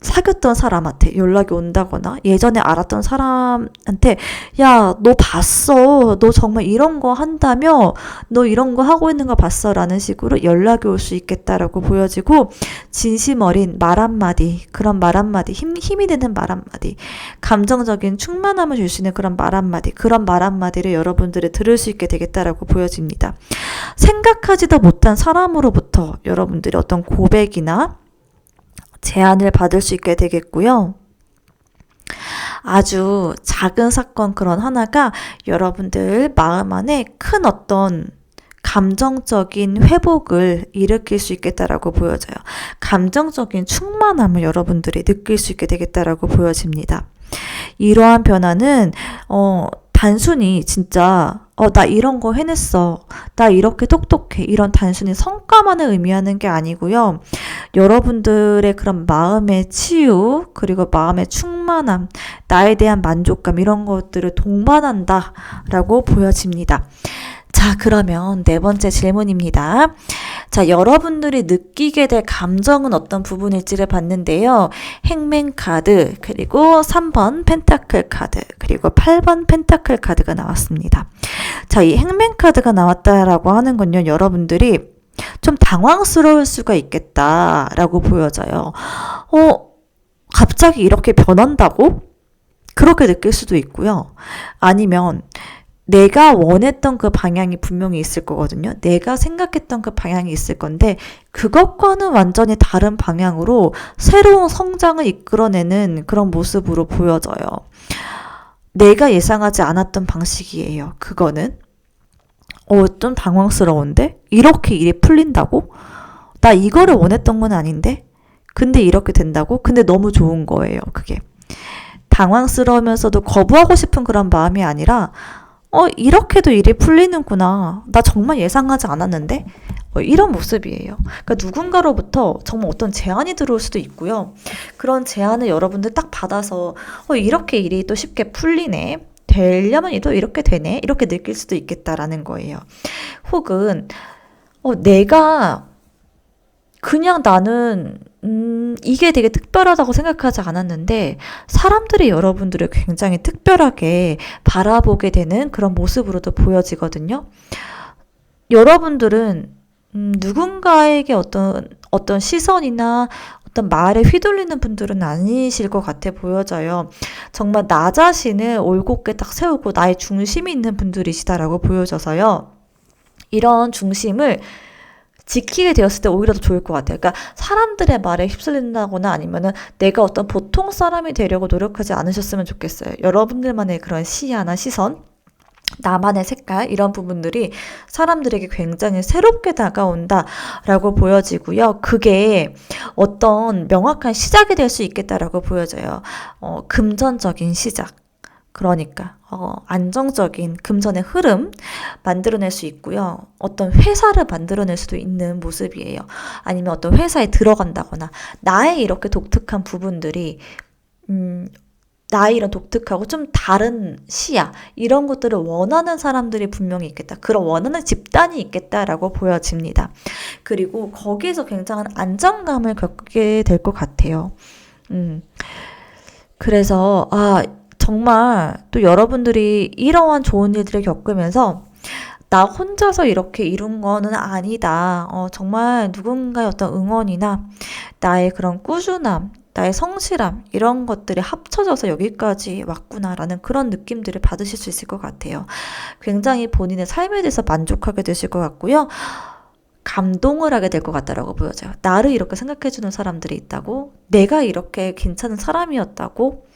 사귀었던 사람한테 연락이 온다거나 예전에 알았던 사람한테 야, 너 봤어. 너 정말 이런 거 한다며? 너 이런 거 하고 있는 거 봤어? 라는 식으로 연락이 올 수 있겠다라고 보여지고 진심 어린 말 한마디, 그런 말 한마디, 힘이 되는 말 한마디, 감정적인 충만함을 줄 수 있는 그런 말 한마디, 그런 말 한마디를 여러분들이 들을 수 있게 되겠다라고 보여집니다. 생각하지도 못한 사람으로부터 여러분들이 어떤 고백이나 제안을 받을 수 있게 되겠고요. 아주 작은 사건 그런 하나가 여러분들 마음 안에 큰 어떤 감정적인 회복을 일으킬 수 있겠다라고 보여져요. 감정적인 충만함을 여러분들이 느낄 수 있게 되겠다라고 보여집니다. 이러한 변화는 단순히 진짜 나 이런 거 해냈어. 나 이렇게 똑똑해. 이런 단순히 성과만을 의미하는 게 아니고요. 여러분들의 그런 마음의 치유, 그리고 마음의 충만함, 나에 대한 만족감 이런 것들을 동반한다라고 보여집니다. 자, 그러면 네 번째 질문입니다. 자, 여러분들이 느끼게 될 감정은 어떤 부분일지를 봤는데요. 행맨 카드, 그리고 3번 펜타클 카드, 그리고 8번 펜타클 카드가 나왔습니다. 자, 이 행맨 카드가 나왔다라고 하는 건요, 여러분들이 좀 당황스러울 수가 있겠다라고 보여져요. 갑자기 이렇게 변한다고? 그렇게 느낄 수도 있고요. 아니면 내가 원했던 그 방향이 분명히 있을 거거든요. 내가 생각했던 그 방향이 있을 건데 그것과는 완전히 다른 방향으로 새로운 성장을 이끌어내는 그런 모습으로 보여져요. 내가 예상하지 않았던 방식이에요. 그거는. 좀 당황스러운데? 이렇게 일이 풀린다고? 나 이거를 원했던 건 아닌데? 근데 이렇게 된다고? 근데 너무 좋은 거예요, 그게. 당황스러우면서도 거부하고 싶은 그런 마음이 아니라 이렇게도 일이 풀리는구나. 나 정말 예상하지 않았는데? 이런 모습이에요. 그러니까 누군가로부터 정말 어떤 제안이 들어올 수도 있고요. 그런 제안을 여러분들 딱 받아서 이렇게 일이 또 쉽게 풀리네. 되려면 또 이렇게 되네? 이렇게 느낄 수도 있겠다라는 거예요. 혹은, 내가 그냥 나는 이게 되게 특별하다고 생각하지 않았는데 사람들이 여러분들을 굉장히 특별하게 바라보게 되는 그런 모습으로도 보여지거든요. 여러분들은 누군가에게 어떤 시선이나 어떤 말에 휘둘리는 분들은 아니실 것 같아 보여져요. 정말 나 자신을 올곧게 딱 세우고 나의 중심이 있는 분들이시다라고 보여져서요. 이런 중심을 지키게 되었을 때 오히려 더 좋을 것 같아요. 그러니까 사람들의 말에 휩쓸린다거나 아니면은 내가 어떤 보통 사람이 되려고 노력하지 않으셨으면 좋겠어요. 여러분들만의 그런 시야나 시선, 나만의 색깔 이런 부분들이 사람들에게 굉장히 새롭게 다가온다라고 보여지고요. 그게 어떤 명확한 시작이 될 수 있겠다라고 보여져요. 금전적인 시작. 그러니까 안정적인 금전의 흐름 만들어낼 수 있고요. 어떤 회사를 만들어낼 수도 있는 모습이에요. 아니면 어떤 회사에 들어간다거나 나의 이렇게 독특한 부분들이 나의 이런 독특하고 좀 다른 시야 이런 것들을 원하는 사람들이 분명히 있겠다. 그런 원하는 집단이 있겠다라고 보여집니다. 그리고 거기에서 굉장한 안정감을 겪게 될 것 같아요. 그래서 정말 또 여러분들이 이러한 좋은 일들을 겪으면서 나 혼자서 이렇게 이룬 거는 아니다. 정말 누군가의 어떤 응원이나 나의 그런 꾸준함, 나의 성실함 이런 것들이 합쳐져서 여기까지 왔구나라는 그런 느낌들을 받으실 수 있을 것 같아요. 굉장히 본인의 삶에 대해서 만족하게 되실 것 같고요. 감동을 하게 될 것 같다라고 보여져요. 나를 이렇게 생각해주는 사람들이 있다고, 내가 이렇게 괜찮은 사람이었다고,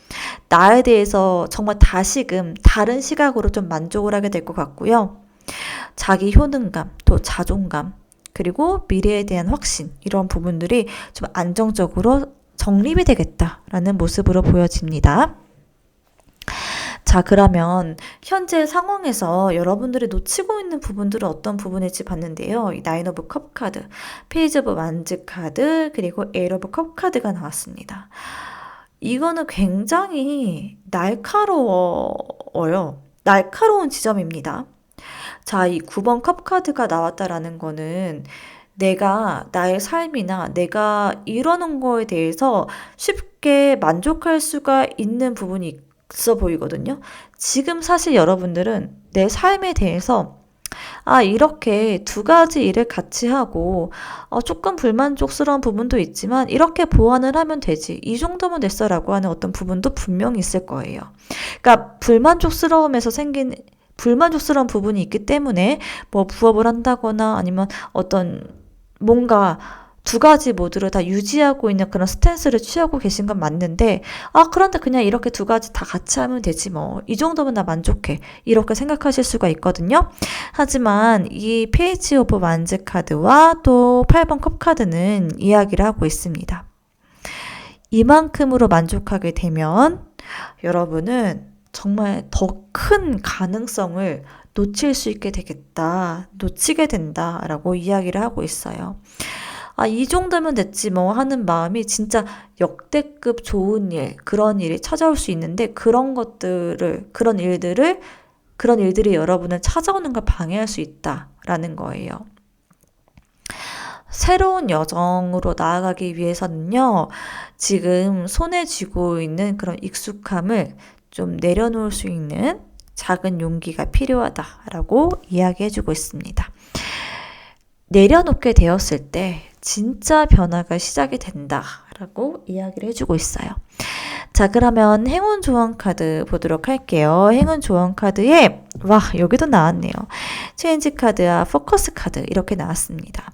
나에 대해서 정말 다시금 다른 시각으로 좀 만족을 하게 될 것 같고요. 자기 효능감, 또 자존감, 그리고 미래에 대한 확신 이런 부분들이 좀 안정적으로 정립이 되겠다라는 모습으로 보여집니다. 자, 그러면 현재 상황에서 여러분들이 놓치고 있는 부분들은 어떤 부분일지 봤는데요. 이 나인 오브 컵 카드, 페이지 오브 완즈 카드, 그리고 에이트 오브 컵 카드가 나왔습니다. 이거는 굉장히 날카로워요. 날카로운 지점입니다. 자, 이 9번 컵 카드가 나왔다라는 거는 내가 나의 삶이나 내가 이러는 거에 대해서 쉽게 만족할 수가 있는 부분이 있어 보이거든요. 지금 사실 여러분들은 내 삶에 대해서 이렇게 두 가지 일을 같이 하고, 조금 불만족스러운 부분도 있지만, 이렇게 보완을 하면 되지. 이 정도면 됐어라고 하는 어떤 부분도 분명히 있을 거예요. 그러니까, 불만족스러운 부분이 있기 때문에, 뭐, 부업을 한다거나, 아니면 어떤, 뭔가, 두 가지 모두를 다 유지하고 있는 그런 스탠스를 취하고 계신 건 맞는데, 그런데 그냥 이렇게 두 가지 다 같이 하면 되지 뭐. 이 정도면 나 만족해. 이렇게 생각하실 수가 있거든요. 하지만 이 페이지 오브 완즈 카드와 또 8번 컵 카드는 이야기를 하고 있습니다. 이만큼으로 만족하게 되면 여러분은 정말 더 큰 가능성을 놓칠 수 있게 되겠다. 놓치게 된다라고 이야기를 하고 있어요. 이 정도면 됐지 뭐 하는 마음이 진짜 역대급 좋은 일, 그런 일이 찾아올 수 있는데 그런 일들이 여러분을 찾아오는 걸 방해할 수 있다라는 거예요. 새로운 여정으로 나아가기 위해서는요, 지금 손에 쥐고 있는 그런 익숙함을 좀 내려놓을 수 있는 작은 용기가 필요하다라고 이야기해주고 있습니다. 내려놓게 되었을 때 진짜 변화가 시작이 된다라고 이야기를 해주고 있어요. 자, 그러면 행운 조언 카드 보도록 할게요. 행운 조언 카드에 여기도 나왔네요. 체인지 카드와 포커스 카드 이렇게 나왔습니다.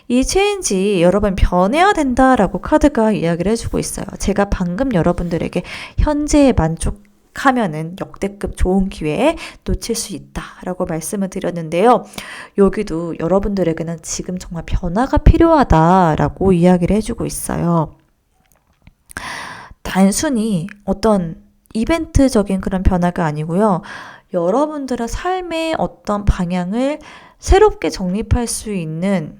이 체인지 여러분 변해야 된다라고 카드가 이야기를 해주고 있어요. 제가 방금 여러분들에게 현재의 만족하면은 역대급 좋은 기회에 놓칠 수 있다라고 말씀을 드렸는데요. 여기도 여러분들에게는 지금 정말 변화가 필요하다라고 이야기를 해주고 있어요. 단순히 어떤 이벤트적인 그런 변화가 아니고요. 여러분들의 삶의 어떤 방향을 새롭게 정립할 수 있는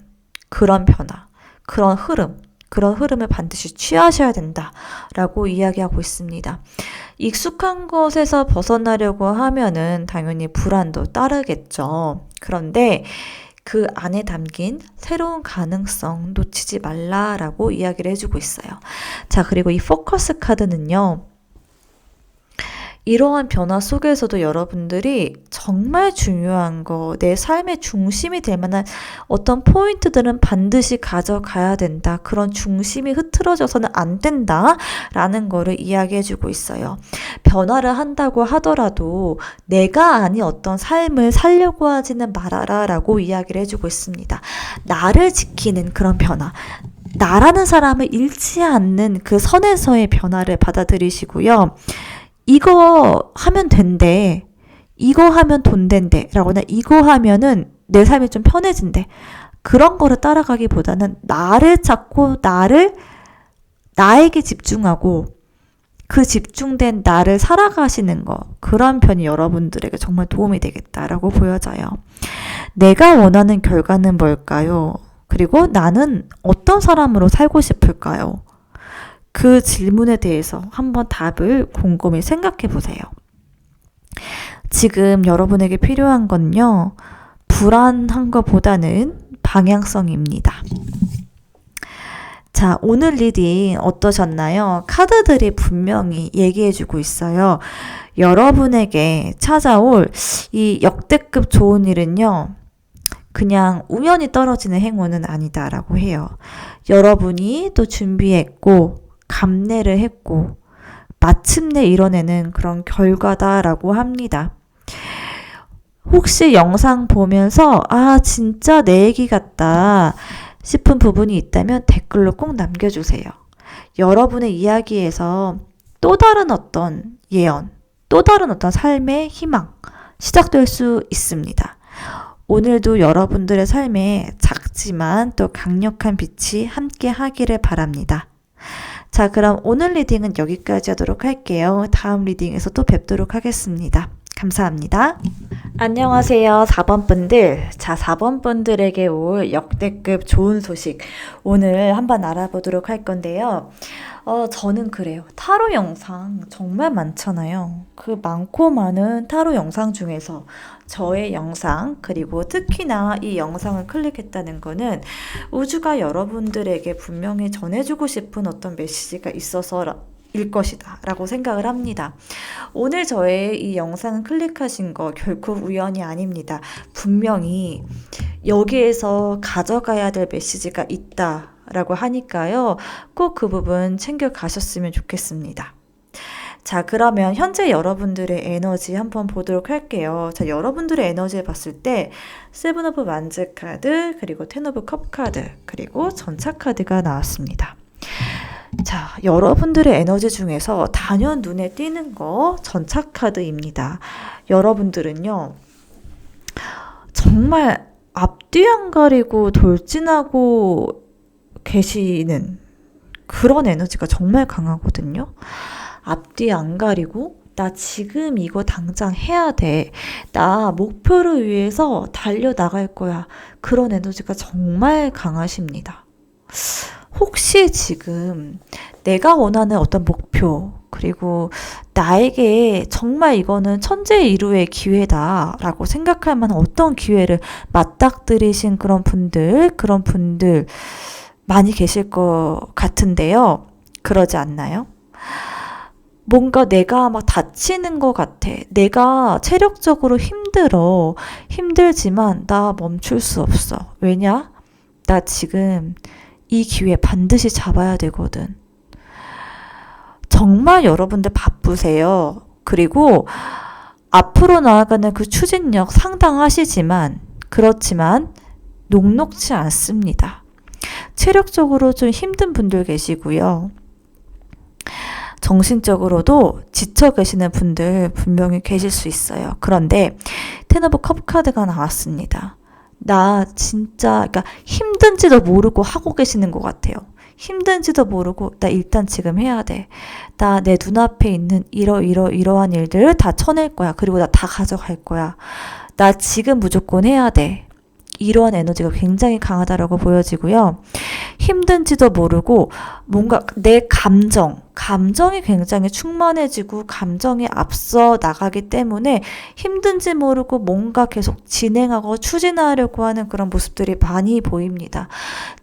그런 변화, 그런 흐름을 반드시 취하셔야 된다라고 이야기하고 있습니다. 익숙한 것에서 벗어나려고 하면은 당연히 불안도 따르겠죠. 그런데 그 안에 담긴 새로운 가능성 놓치지 말라라고 이야기를 해주고 있어요. 자, 그리고 이 포커스 카드는요. 이러한 변화 속에서도 여러분들이 정말 중요한 거, 내 삶의 중심이 될 만한 어떤 포인트들은 반드시 가져가야 된다. 그런 중심이 흐트러져서는 안 된다. 라는 거를 이야기해주고 있어요. 변화를 한다고 하더라도 내가 아닌 어떤 삶을 살려고 하지는 말아라. 라고 이야기를 해주고 있습니다. 나를 지키는 그런 변화. 나라는 사람을 잃지 않는 그 선에서의 변화를 받아들이시고요. 이거 하면 된대. 이거 하면 돈 된대. 라거나 이거 하면은 내 삶이 좀 편해진대. 그런 거를 따라가기보다는 나를 찾고 나에게 집중하고 그 집중된 나를 살아가시는 거. 그런 편이 여러분들에게 정말 도움이 되겠다라고 보여져요. 내가 원하는 결과는 뭘까요? 그리고 나는 어떤 사람으로 살고 싶을까요? 그 질문에 대해서 한번 답을 곰곰이 생각해 보세요. 지금 여러분에게 필요한 건요, 불안한 것보다는 방향성입니다. 자, 오늘 리딩 어떠셨나요? 카드들이 분명히 얘기해주고 있어요. 여러분에게 찾아올 이 역대급 좋은 일은요, 그냥 우연히 떨어지는 행운은 아니다라고 해요. 여러분이 또 준비했고, 감내를 했고 마침내 이뤄내는 그런 결과다라고 합니다. 혹시 영상 보면서 진짜 내 얘기 같다 싶은 부분이 있다면 댓글로 꼭 남겨주세요. 여러분의 이야기에서 또 다른 어떤 예언, 또 다른 어떤 삶의 희망 시작될 수 있습니다. 오늘도 여러분들의 삶에 작지만 또 강력한 빛이 함께 하기를 바랍니다. 자, 그럼 오늘 리딩은 여기까지 하도록 할게요. 다음 리딩에서 또 뵙도록 하겠습니다. 감사합니다. 안녕하세요. 4번 분들. 자, 4번 분들에게 올 역대급 좋은 소식 오늘 한번 알아보도록 할 건데요. 저는 그래요. 타로 영상 정말 많잖아요. 그 많고 많은 타로 영상 중에서 저의 영상, 그리고 특히나 이 영상을 클릭했다는 거는 우주가 여러분들에게 분명히 전해주고 싶은 어떤 메시지가 있어서 일 것이다 라고 생각을 합니다. 오늘 저의 이 영상을 클릭하신 거 결코 우연이 아닙니다. 분명히 여기에서 가져가야 될 메시지가 있다 라고 하니까요. 꼭 그 부분 챙겨 가셨으면 좋겠습니다. 자, 그러면 현재 여러분들의 에너지 한번 보도록 할게요. 자, 여러분들의 에너지를 봤을 때 세븐 오브 만즈 카드, 그리고 텐 오브 컵 카드, 그리고 전차 카드가 나왔습니다. 자, 여러분들의 에너지 중에서 단연 눈에 띄는 거 전차 카드입니다. 여러분들은요, 정말 앞뒤 안 가리고 돌진하고 계시는 그런 에너지가 정말 강하거든요. 앞뒤 안 가리고 나 지금 이거 당장 해야 돼. 나 목표를 위해서 달려나갈 거야. 그런 에너지가 정말 강하십니다. 혹시 지금 내가 원하는 어떤 목표, 그리고 나에게 정말 이거는 천재일우의 기회다라고 생각할 만한 어떤 기회를 맞닥뜨리신 그런 분들 많이 계실 것 같은데요. 그러지 않나요? 뭔가 내가 막 다치는 것 같아. 내가 체력적으로 힘들지만 나 멈출 수 없어. 왜냐? 나 지금 이 기회 반드시 잡아야 되거든. 정말 여러분들 바쁘세요. 그리고 앞으로 나아가는 그 추진력 상당하시지만, 그렇지만 녹록지 않습니다. 체력적으로 좀 힘든 분들 계시고요. 정신적으로도 지쳐 계시는 분들 분명히 계실 수 있어요. 그런데 텐 오브 컵 카드가 나왔습니다. 나 진짜 그러니까 힘든지도 모르고 하고 계시는 것 같아요. 힘든지도 모르고 나 일단 지금 해야 돼. 나 내 눈앞에 있는 이러한 일들을 다 쳐낼 거야. 그리고 나 다 가져갈 거야. 나 지금 무조건 해야 돼. 이러한 에너지가 굉장히 강하다라고 보여지고요. 힘든지도 모르고 뭔가 내 감정, 감정이 굉장히 충만해지고 감정이 앞서 나가기 때문에 힘든지 모르고 뭔가 계속 진행하고 추진하려고 하는 그런 모습들이 많이 보입니다.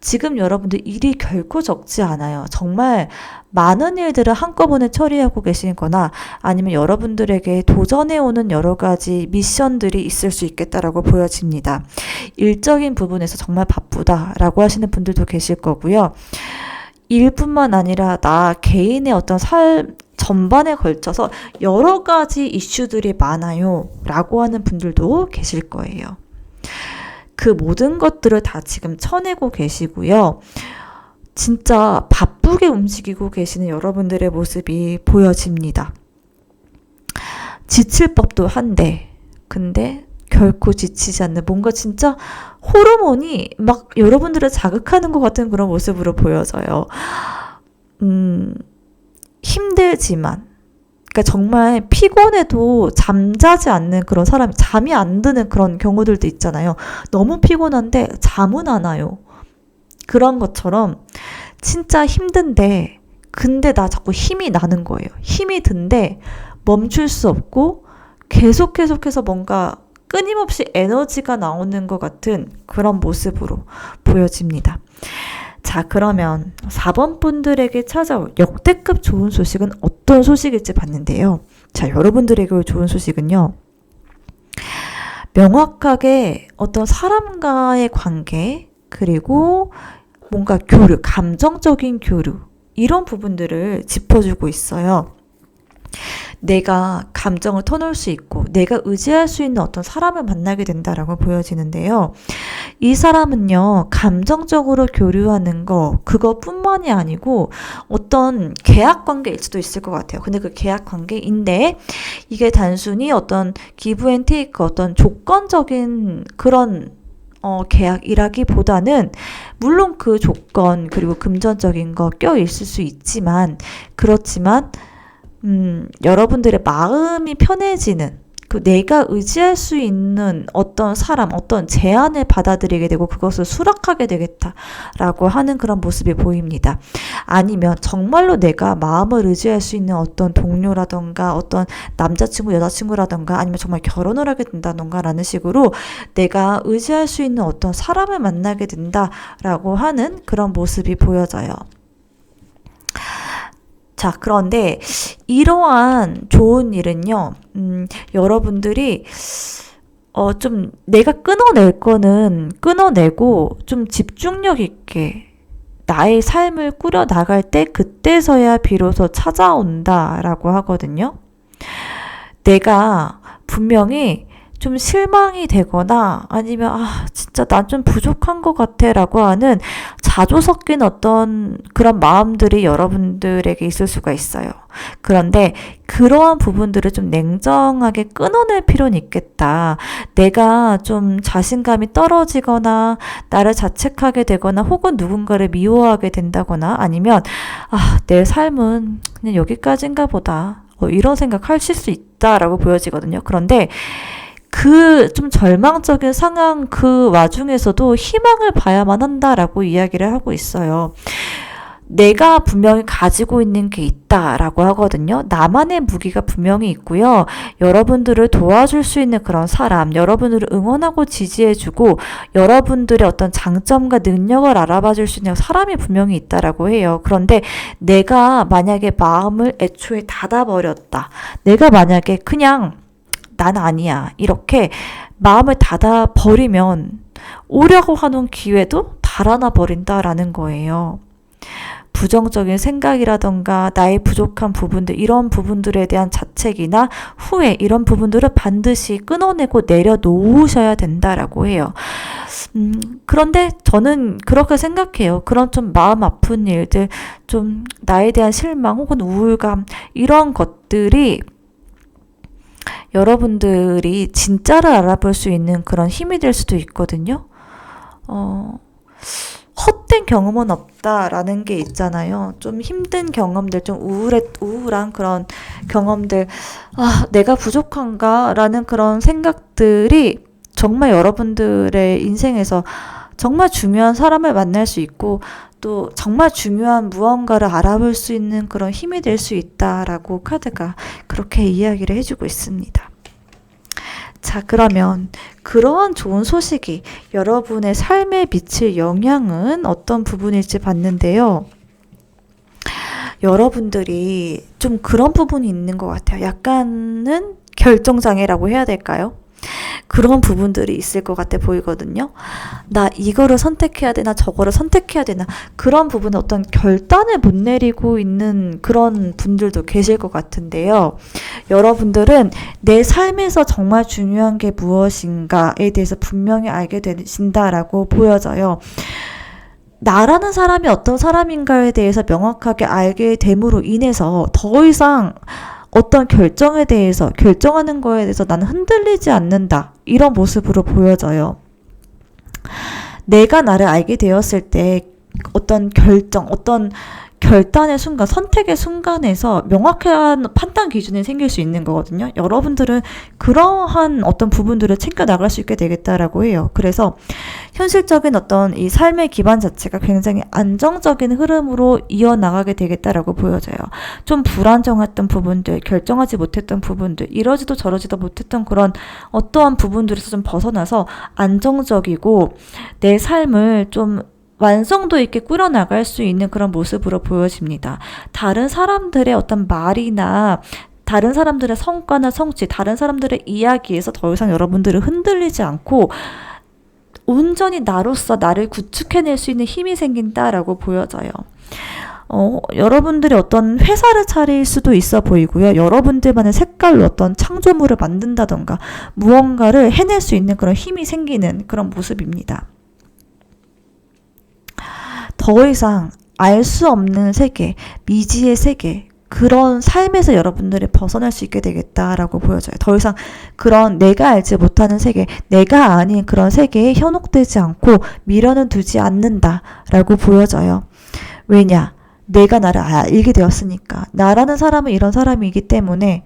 지금 여러분들 일이 결코 적지 않아요. 정말 많은 일들을 한꺼번에 처리하고 계시거나 아니면 여러분들에게 도전해오는 여러 가지 미션들이 있을 수 있겠다라고 보여집니다. 일적인 부분에서 정말 바쁘다라고 하시는 분들도 계실 거고요. 일뿐만 아니라 나 개인의 어떤 삶 전반에 걸쳐서 여러 가지 이슈들이 많아요 라고 하는 분들도 계실 거예요. 그 모든 것들을 다 지금 쳐내고 계시고요. 진짜 바쁘게 움직이고 계시는 여러분들의 모습이 보여집니다. 지칠 법도 한데 근데 결코 지치지 않는 뭔가 진짜 호르몬이 막 여러분들을 자극하는 것 같은 그런 모습으로 보여져요. 힘들지만 그러니까 정말 피곤해도 잠자지 않는 그런 사람이 잠이 안 드는 그런 경우들도 있잖아요. 너무 피곤한데 잠은 안 와요. 그런 것처럼 진짜 힘든데 근데 나 자꾸 힘이 나는 거예요. 힘이 든데 멈출 수 없고 계속해서 뭔가 끊임없이 에너지가 나오는 것 같은 그런 모습으로 보여집니다. 자, 그러면 4번 분들에게 찾아올 역대급 좋은 소식은 어떤 소식일지 봤는데요. 자, 여러분들에게 좋은 소식은요. 명확하게 어떤 사람과의 관계 그리고 뭔가 교류, 감정적인 교류 이런 부분들을 짚어주고 있어요. 내가 감정을 터놓을 수 있고 내가 의지할 수 있는 어떤 사람을 만나게 된다라고 보여지는데요. 이 사람은요. 감정적으로 교류하는 거 그것뿐만이 아니고 어떤 계약 관계일 수도 있을 것 같아요. 근데 그 계약 관계인데 이게 단순히 어떤 기브 앤 테이크 어떤 조건적인 그런 계약이라기보다는 물론 그 조건 그리고 금전적인 거 껴있을 수 있지만 그렇지만 여러분들의 마음이 편해지는 그 내가 의지할 수 있는 어떤 사람, 어떤 제안을 받아들이게 되고 그것을 수락하게 되겠다라고 하는 그런 모습이 보입니다. 아니면 정말로 내가 마음을 의지할 수 있는 어떤 동료라던가 어떤 남자친구, 여자친구라던가 아니면 정말 결혼을 하게 된다던가 라는 식으로 내가 의지할 수 있는 어떤 사람을 만나게 된다라고 하는 그런 모습이 보여져요. 자, 그런데 이러한 좋은 일은요, 여러분들이 좀 내가 끊어낼 거는 끊어내고 좀 집중력 있게 나의 삶을 꾸려 나갈 때 그때서야 비로소 찾아온다라고 하거든요. 내가 분명히 좀 실망이 되거나 아니면 진짜 난 좀 부족한 것 같아 라고 하는 자조 섞인 어떤 그런 마음들이 여러분들에게 있을 수가 있어요. 그런데 그러한 부분들을 좀 냉정하게 끊어낼 필요는 있겠다. 내가 좀 자신감이 떨어지거나 나를 자책하게 되거나 혹은 누군가를 미워하게 된다거나 아니면 내 삶은 그냥 여기까지인가 보다. 이런 생각하실 수 있다라고 보여지거든요. 그런데 그 좀 절망적인 상황 그 와중에서도 희망을 봐야만 한다라고 이야기를 하고 있어요. 내가 분명히 가지고 있는 게 있다라고 하거든요. 나만의 무기가 분명히 있고요. 여러분들을 도와줄 수 있는 그런 사람, 여러분들을 응원하고 지지해주고 여러분들의 어떤 장점과 능력을 알아봐줄 수 있는 사람이 분명히 있다라고 해요. 그런데 내가 만약에 마음을 애초에 닫아버렸다. 내가 만약에 그냥 난 아니야. 이렇게 마음을 닫아버리면 오려고 하는 기회도 달아나 버린다라는 거예요. 부정적인 생각이라던가 나의 부족한 부분들 이런 부분들에 대한 자책이나 후회 이런 부분들을 반드시 끊어내고 내려놓으셔야 된다라고 해요. 그런데 저는 그렇게 생각해요. 그런 좀 마음 아픈 일들 좀 나에 대한 실망 혹은 우울감 이런 것들이 여러분들이 진짜를 알아볼 수 있는 그런 힘이 될 수도 있거든요. 헛된 경험은 없다라는 게 있잖아요. 좀 힘든 경험들, 좀 우울한 그런 경험들, 내가 부족한가? 라는 그런 생각들이 정말 여러분들의 인생에서 정말 중요한 사람을 만날 수 있고 또 정말 중요한 무언가를 알아볼 수 있는 그런 힘이 될 수 있다라고 카드가 그렇게 이야기를 해주고 있습니다. 자, 그러면 그러한 좋은 소식이 여러분의 삶에 미칠 영향은 어떤 부분일지 봤는데요. 여러분들이 좀 그런 부분이 있는 것 같아요. 약간은 결정장애라고 해야 될까요? 그런 부분들이 있을 것 같아 보이거든요. 나 이거를 선택해야 되나 저거를 선택해야 되나 그런 부분에 어떤 결단을 못 내리고 있는 그런 분들도 계실 것 같은데요. 여러분들은 내 삶에서 정말 중요한 게 무엇인가에 대해서 분명히 알게 되신다라고 보여져요. 나라는 사람이 어떤 사람인가에 대해서 명확하게 알게 됨으로 인해서 더 이상 어떤 결정에 대해서 결정하는 거에 대해서 나는 흔들리지 않는다. 이런 모습으로 보여져요. 내가 나를 알게 되었을 때 어떤 결정, 어떤 결단의 순간, 선택의 순간에서 명확한 판단 기준이 생길 수 있는 거거든요. 여러분들은 그러한 어떤 부분들을 챙겨 나갈 수 있게 되겠다라고 해요. 그래서 현실적인 어떤 이 삶의 기반 자체가 굉장히 안정적인 흐름으로 이어나가게 되겠다라고 보여져요. 좀 불안정했던 부분들, 결정하지 못했던 부분들, 이러지도 저러지도 못했던 그런 어떠한 부분들에서 좀 벗어나서 안정적이고 내 삶을 좀 완성도 있게 꾸려나갈 수 있는 그런 모습으로 보여집니다. 다른 사람들의 어떤 말이나 다른 사람들의 성과나 성취, 다른 사람들의 이야기에서 더 이상 여러분들은 흔들리지 않고 온전히 나로서 나를 구축해낼 수 있는 힘이 생긴다라고 보여져요. 여러분들이 어떤 회사를 차릴 수도 있어 보이고요. 여러분들만의 색깔로 어떤 창조물을 만든다던가 무언가를 해낼 수 있는 그런 힘이 생기는 그런 모습입니다. 더 이상 알 수 없는 세계, 미지의 세계, 그런 삶에서 여러분들이 벗어날 수 있게 되겠다라고 보여져요. 더 이상 그런 내가 알지 못하는 세계, 내가 아닌 그런 세계에 현혹되지 않고 미련은 두지 않는다라고 보여져요. 왜냐? 내가 나를 알게 되었으니까. 나라는 사람은 이런 사람이기 때문에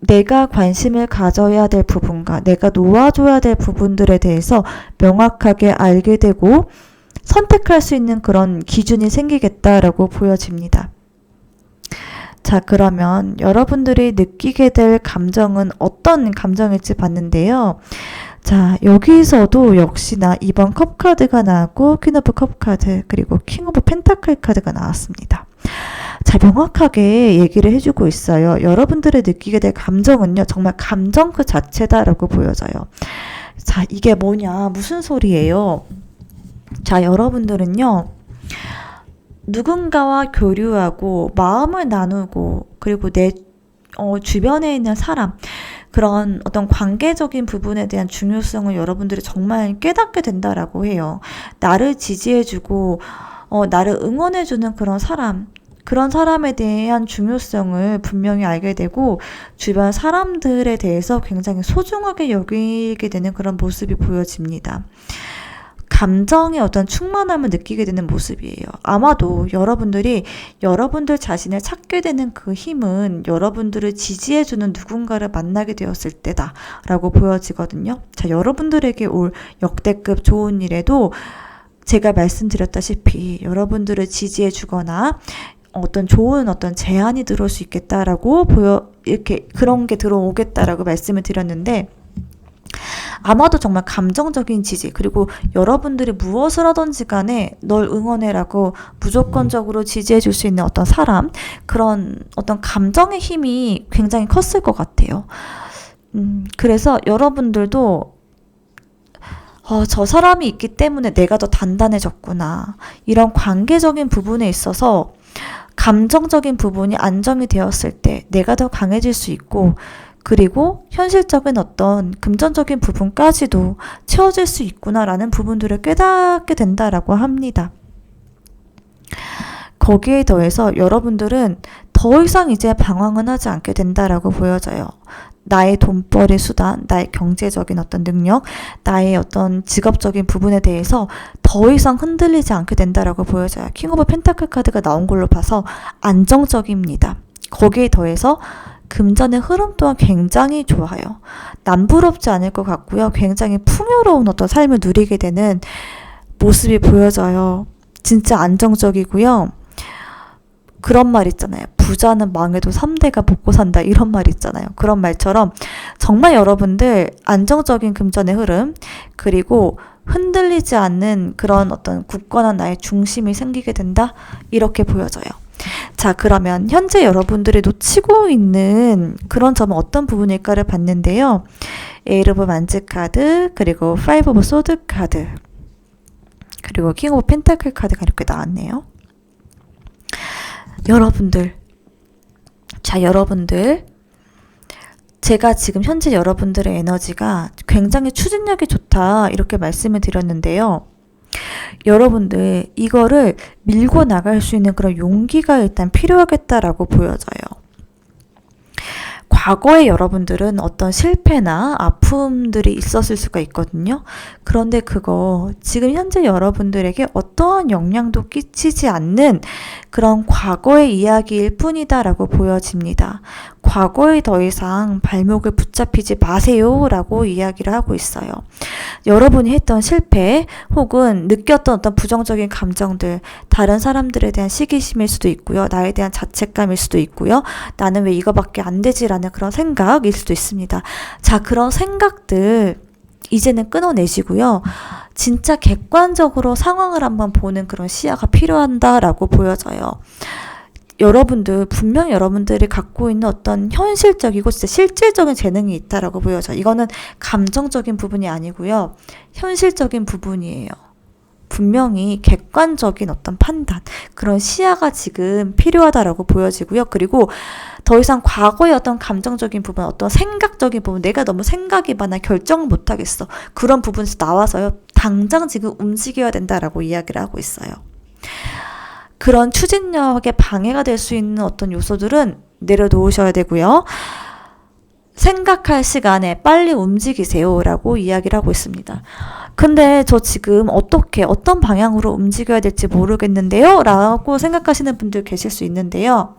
내가 관심을 가져야 될 부분과 내가 놓아줘야 될 부분들에 대해서 명확하게 알게 되고 선택할 수 있는 그런 기준이 생기겠다라고 보여집니다. 자, 그러면 여러분들이 느끼게 될 감정은 어떤 감정일지 봤는데요. 자, 여기서도 역시나 2번 컵 카드가 나왔고 퀸 오브 컵 카드 그리고 킹 오브 펜타클 카드가 나왔습니다. 자, 명확하게 얘기를 해주고 있어요. 여러분들이 느끼게 될 감정은요, 정말 감정 그 자체다라고 보여져요. 자, 이게 뭐냐, 무슨 소리예요? 자, 여러분들은요, 누군가와 교류하고 마음을 나누고 그리고 내 주변에 있는 사람, 그런 어떤 관계적인 부분에 대한 중요성을 여러분들이 정말 깨닫게 된다라고 해요. 나를 지지해주고 나를 응원해주는 그런 사람에 대한 중요성을 분명히 알게 되고 주변 사람들에 대해서 굉장히 소중하게 여기게 되는 그런 모습이 보여집니다. 감정의 어떤 충만함을 느끼게 되는 모습이에요. 아마도 여러분들이 여러분들 자신을 찾게 되는 그 힘은 여러분들을 지지해주는 누군가를 만나게 되었을 때다라고 보여지거든요. 자, 여러분들에게 올 역대급 좋은 일에도 제가 말씀드렸다시피 여러분들을 지지해주거나 어떤 좋은 어떤 제안이 들어올 수 있겠다라고 이렇게 그런 게 들어오겠다라고 말씀을 드렸는데 아마도 정말 감정적인 지지 그리고 여러분들이 무엇을 하든지 간에 널 응원해라고 무조건적으로 지지해 줄 수 있는 어떤 사람 그런 어떤 감정의 힘이 굉장히 컸을 것 같아요. 그래서 여러분들도 저 사람이 있기 때문에 내가 더 단단해졌구나. 이런 관계적인 부분에 있어서 감정적인 부분이 안정이 되었을 때 내가 더 강해질 수 있고 그리고 현실적인 어떤 금전적인 부분까지도 채워질 수 있구나라는 부분들을 깨닫게 된다라고 합니다. 거기에 더해서 여러분들은 더 이상 이제 방황은 하지 않게 된다라고 보여져요. 나의 돈벌이 수단, 나의 경제적인 어떤 능력, 나의 어떤 직업적인 부분에 대해서 더 이상 흔들리지 않게 된다라고 보여져요. 킹 오브 펜타클 카드가 나온 걸로 봐서 안정적입니다. 거기에 더해서 금전의 흐름 또한 굉장히 좋아요. 남부럽지 않을 것 같고요. 굉장히 풍요로운 어떤 삶을 누리게 되는 모습이 보여져요. 진짜 안정적이고요. 그런 말 있잖아요. 부자는 망해도 3대가 먹고 산다. 이런 말 있잖아요. 그런 말처럼 정말 여러분들 안정적인 금전의 흐름, 그리고 흔들리지 않는 그런 어떤 굳건한 나의 중심이 생기게 된다. 이렇게 보여져요. 자, 그러면 현재 여러분들이 놓치고 있는 그런 점은 어떤 부분일까를 봤는데요. 에이트 오브 만즈 카드, 그리고 파이브 오브 소드 카드, 그리고 킹 오브 펜타클 카드가 이렇게 나왔네요. 여러분들, 제가 지금 현재 여러분들의 에너지가 굉장히 추진력이 좋다 이렇게 말씀을 드렸는데요. 여러분들 이거를 밀고 나갈 수 있는 그런 용기가 일단 필요하겠다라고 보여져요. 과거에 여러분들은 어떤 실패나 아픔들이 있었을 수가 있거든요. 그런데 그거 지금 현재 여러분들에게 어떠한 영향도 끼치지 않는 그런 과거의 이야기일 뿐이다라고 보여집니다. 과거에 더 이상 발목을 붙잡히지 마세요 라고 이야기를 하고 있어요. 여러분이 했던 실패 혹은 느꼈던 어떤 부정적인 감정들, 다른 사람들에 대한 시기심일 수도 있고요. 나에 대한 자책감일 수도 있고요. 나는 왜 이거밖에 안 되지라는 그런 생각일 수도 있습니다. 자, 그런 생각들 이제는 끊어내시고요. 진짜 객관적으로 상황을 한번 보는 그런 시야가 필요하다라고 보여져요. 여러분들 분명 여러분들이 갖고 있는 어떤 현실적이고 진짜 실질적인 재능이 있다라고 보여져요. 이거는 감정적인 부분이 아니고요. 현실적인 부분이에요. 분명히 객관적인 어떤 판단, 그런 시야가 지금 필요하다라고 보여지고요. 그리고 더 이상 과거의 어떤 감정적인 부분, 어떤 생각적인 부분, 내가 너무 생각이 많아 결정을 못하겠어. 그런 부분에서 나와서요. 당장 지금 움직여야 된다라고 이야기를 하고 있어요. 그런 추진력에 방해가 될 수 있는 어떤 요소들은 내려놓으셔야 되고요. 생각할 시간에 빨리 움직이세요 라고 이야기를 하고 있습니다. 근데 저 지금 어떤 방향으로 움직여야 될지 모르겠는데요 라고 생각하시는 분들 계실 수 있는데요.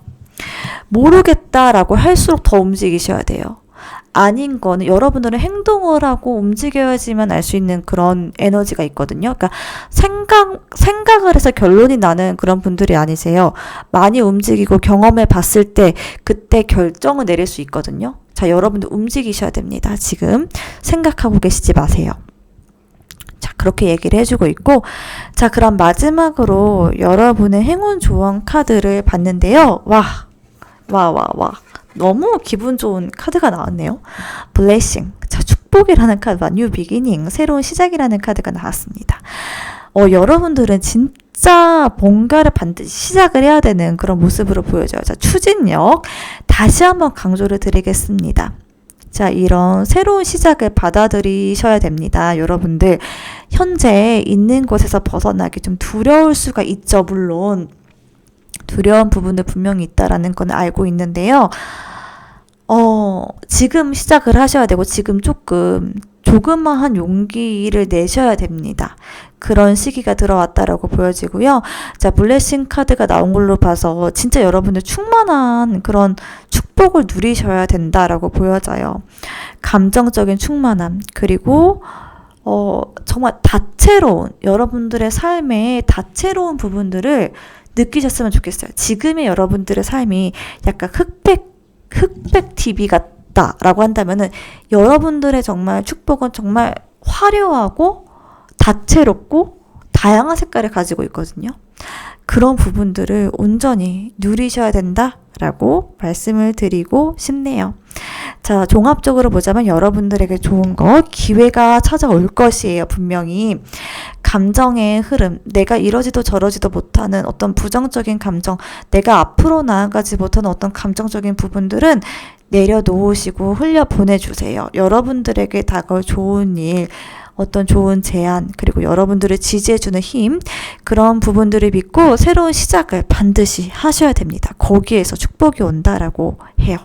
모르겠다라고 할수록 더 움직이셔야 돼요. 아닌 거는 여러분들은 행동을 하고 움직여야지만 알 수 있는 그런 에너지가 있거든요. 그러니까 생각을 해서 결론이 나는 그런 분들이 아니세요. 많이 움직이고 경험해 봤을 때 그때 결정을 내릴 수 있거든요. 자, 여러분들 움직이셔야 됩니다. 지금 생각하고 계시지 마세요. 자, 그렇게 얘기를 해주고 있고, 자, 그럼 마지막으로 여러분의 행운 조언 카드를 봤는데요. 와. 너무 기분 좋은 카드가 나왔네요. 블레싱. 자, 축복이라는 카드와 뉴 비기닝, 새로운 시작이라는 카드가 나왔습니다. 여러분들은 진짜 뭔가를 반드시 시작을 해야 되는 그런 모습으로 보여져요. 자, 추진력. 다시 한번 강조를 드리겠습니다. 자, 이런 새로운 시작을 받아들이셔야 됩니다. 여러분들, 현재 있는 곳에서 벗어나기 좀 두려울 수가 있죠. 물론. 두려운 부분도 분명히 있다라는 건 알고 있는데요. 지금 시작을 하셔야 되고, 지금 조그마한 용기를 내셔야 됩니다. 그런 시기가 들어왔다라고 보여지고요. 자, 블레싱 카드가 나온 걸로 봐서 진짜 여러분들 충만한 그런 축복을 누리셔야 된다라고 보여져요. 감정적인 충만함, 그리고 정말 여러분들의 삶의 다채로운 부분들을 느끼셨으면 좋겠어요. 지금의 여러분들의 삶이 약간 흑백 TV 같다라고 한다면은 여러분들의 정말 축복은 정말 화려하고 다채롭고 다양한 색깔을 가지고 있거든요. 그런 부분들을 온전히 누리셔야 된다라고 말씀을 드리고 싶네요. 자, 종합적으로 보자면 여러분들에게 좋은 기회가 찾아올 것이에요. 분명히. 감정의 흐름, 내가 이러지도 저러지도 못하는 어떤 부정적인 감정, 내가 앞으로 나아가지 못하는 어떤 감정적인 부분들은 내려놓으시고 흘려보내주세요. 여러분들에게 다가올 좋은 일, 어떤 좋은 제안, 그리고 여러분들을 지지해주는 힘, 그런 부분들을 믿고 새로운 시작을 반드시 하셔야 됩니다. 거기에서 축복이 온다라고 해요.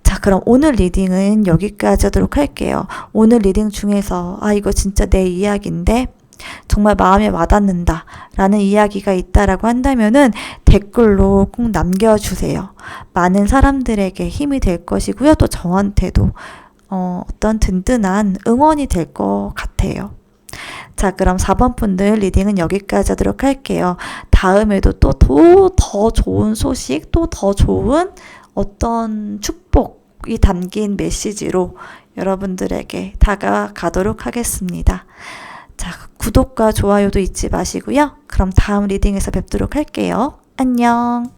자, 그럼 오늘 리딩은 여기까지 하도록 할게요. 오늘 리딩 중에서 이거 진짜 내 이야기인데 정말 마음에 와닿는다 라는 이야기가 있다라고 한다면은 댓글로 꼭 남겨주세요. 많은 사람들에게 힘이 될 것이고요. 또 저한테도 어떤 든든한 응원이 될 것 같아요. 자, 자, 그럼 4번 분들 리딩은 여기까지 하도록 할게요. 다음에도 또 더 좋은 소식, 또 더 좋은 어떤 축복이 담긴 메시지로 여러분들에게 다가가도록 하겠습니다. 자, 구독과 좋아요도 잊지 마시고요. 그럼 다음 리딩에서 뵙도록 할게요. 안녕.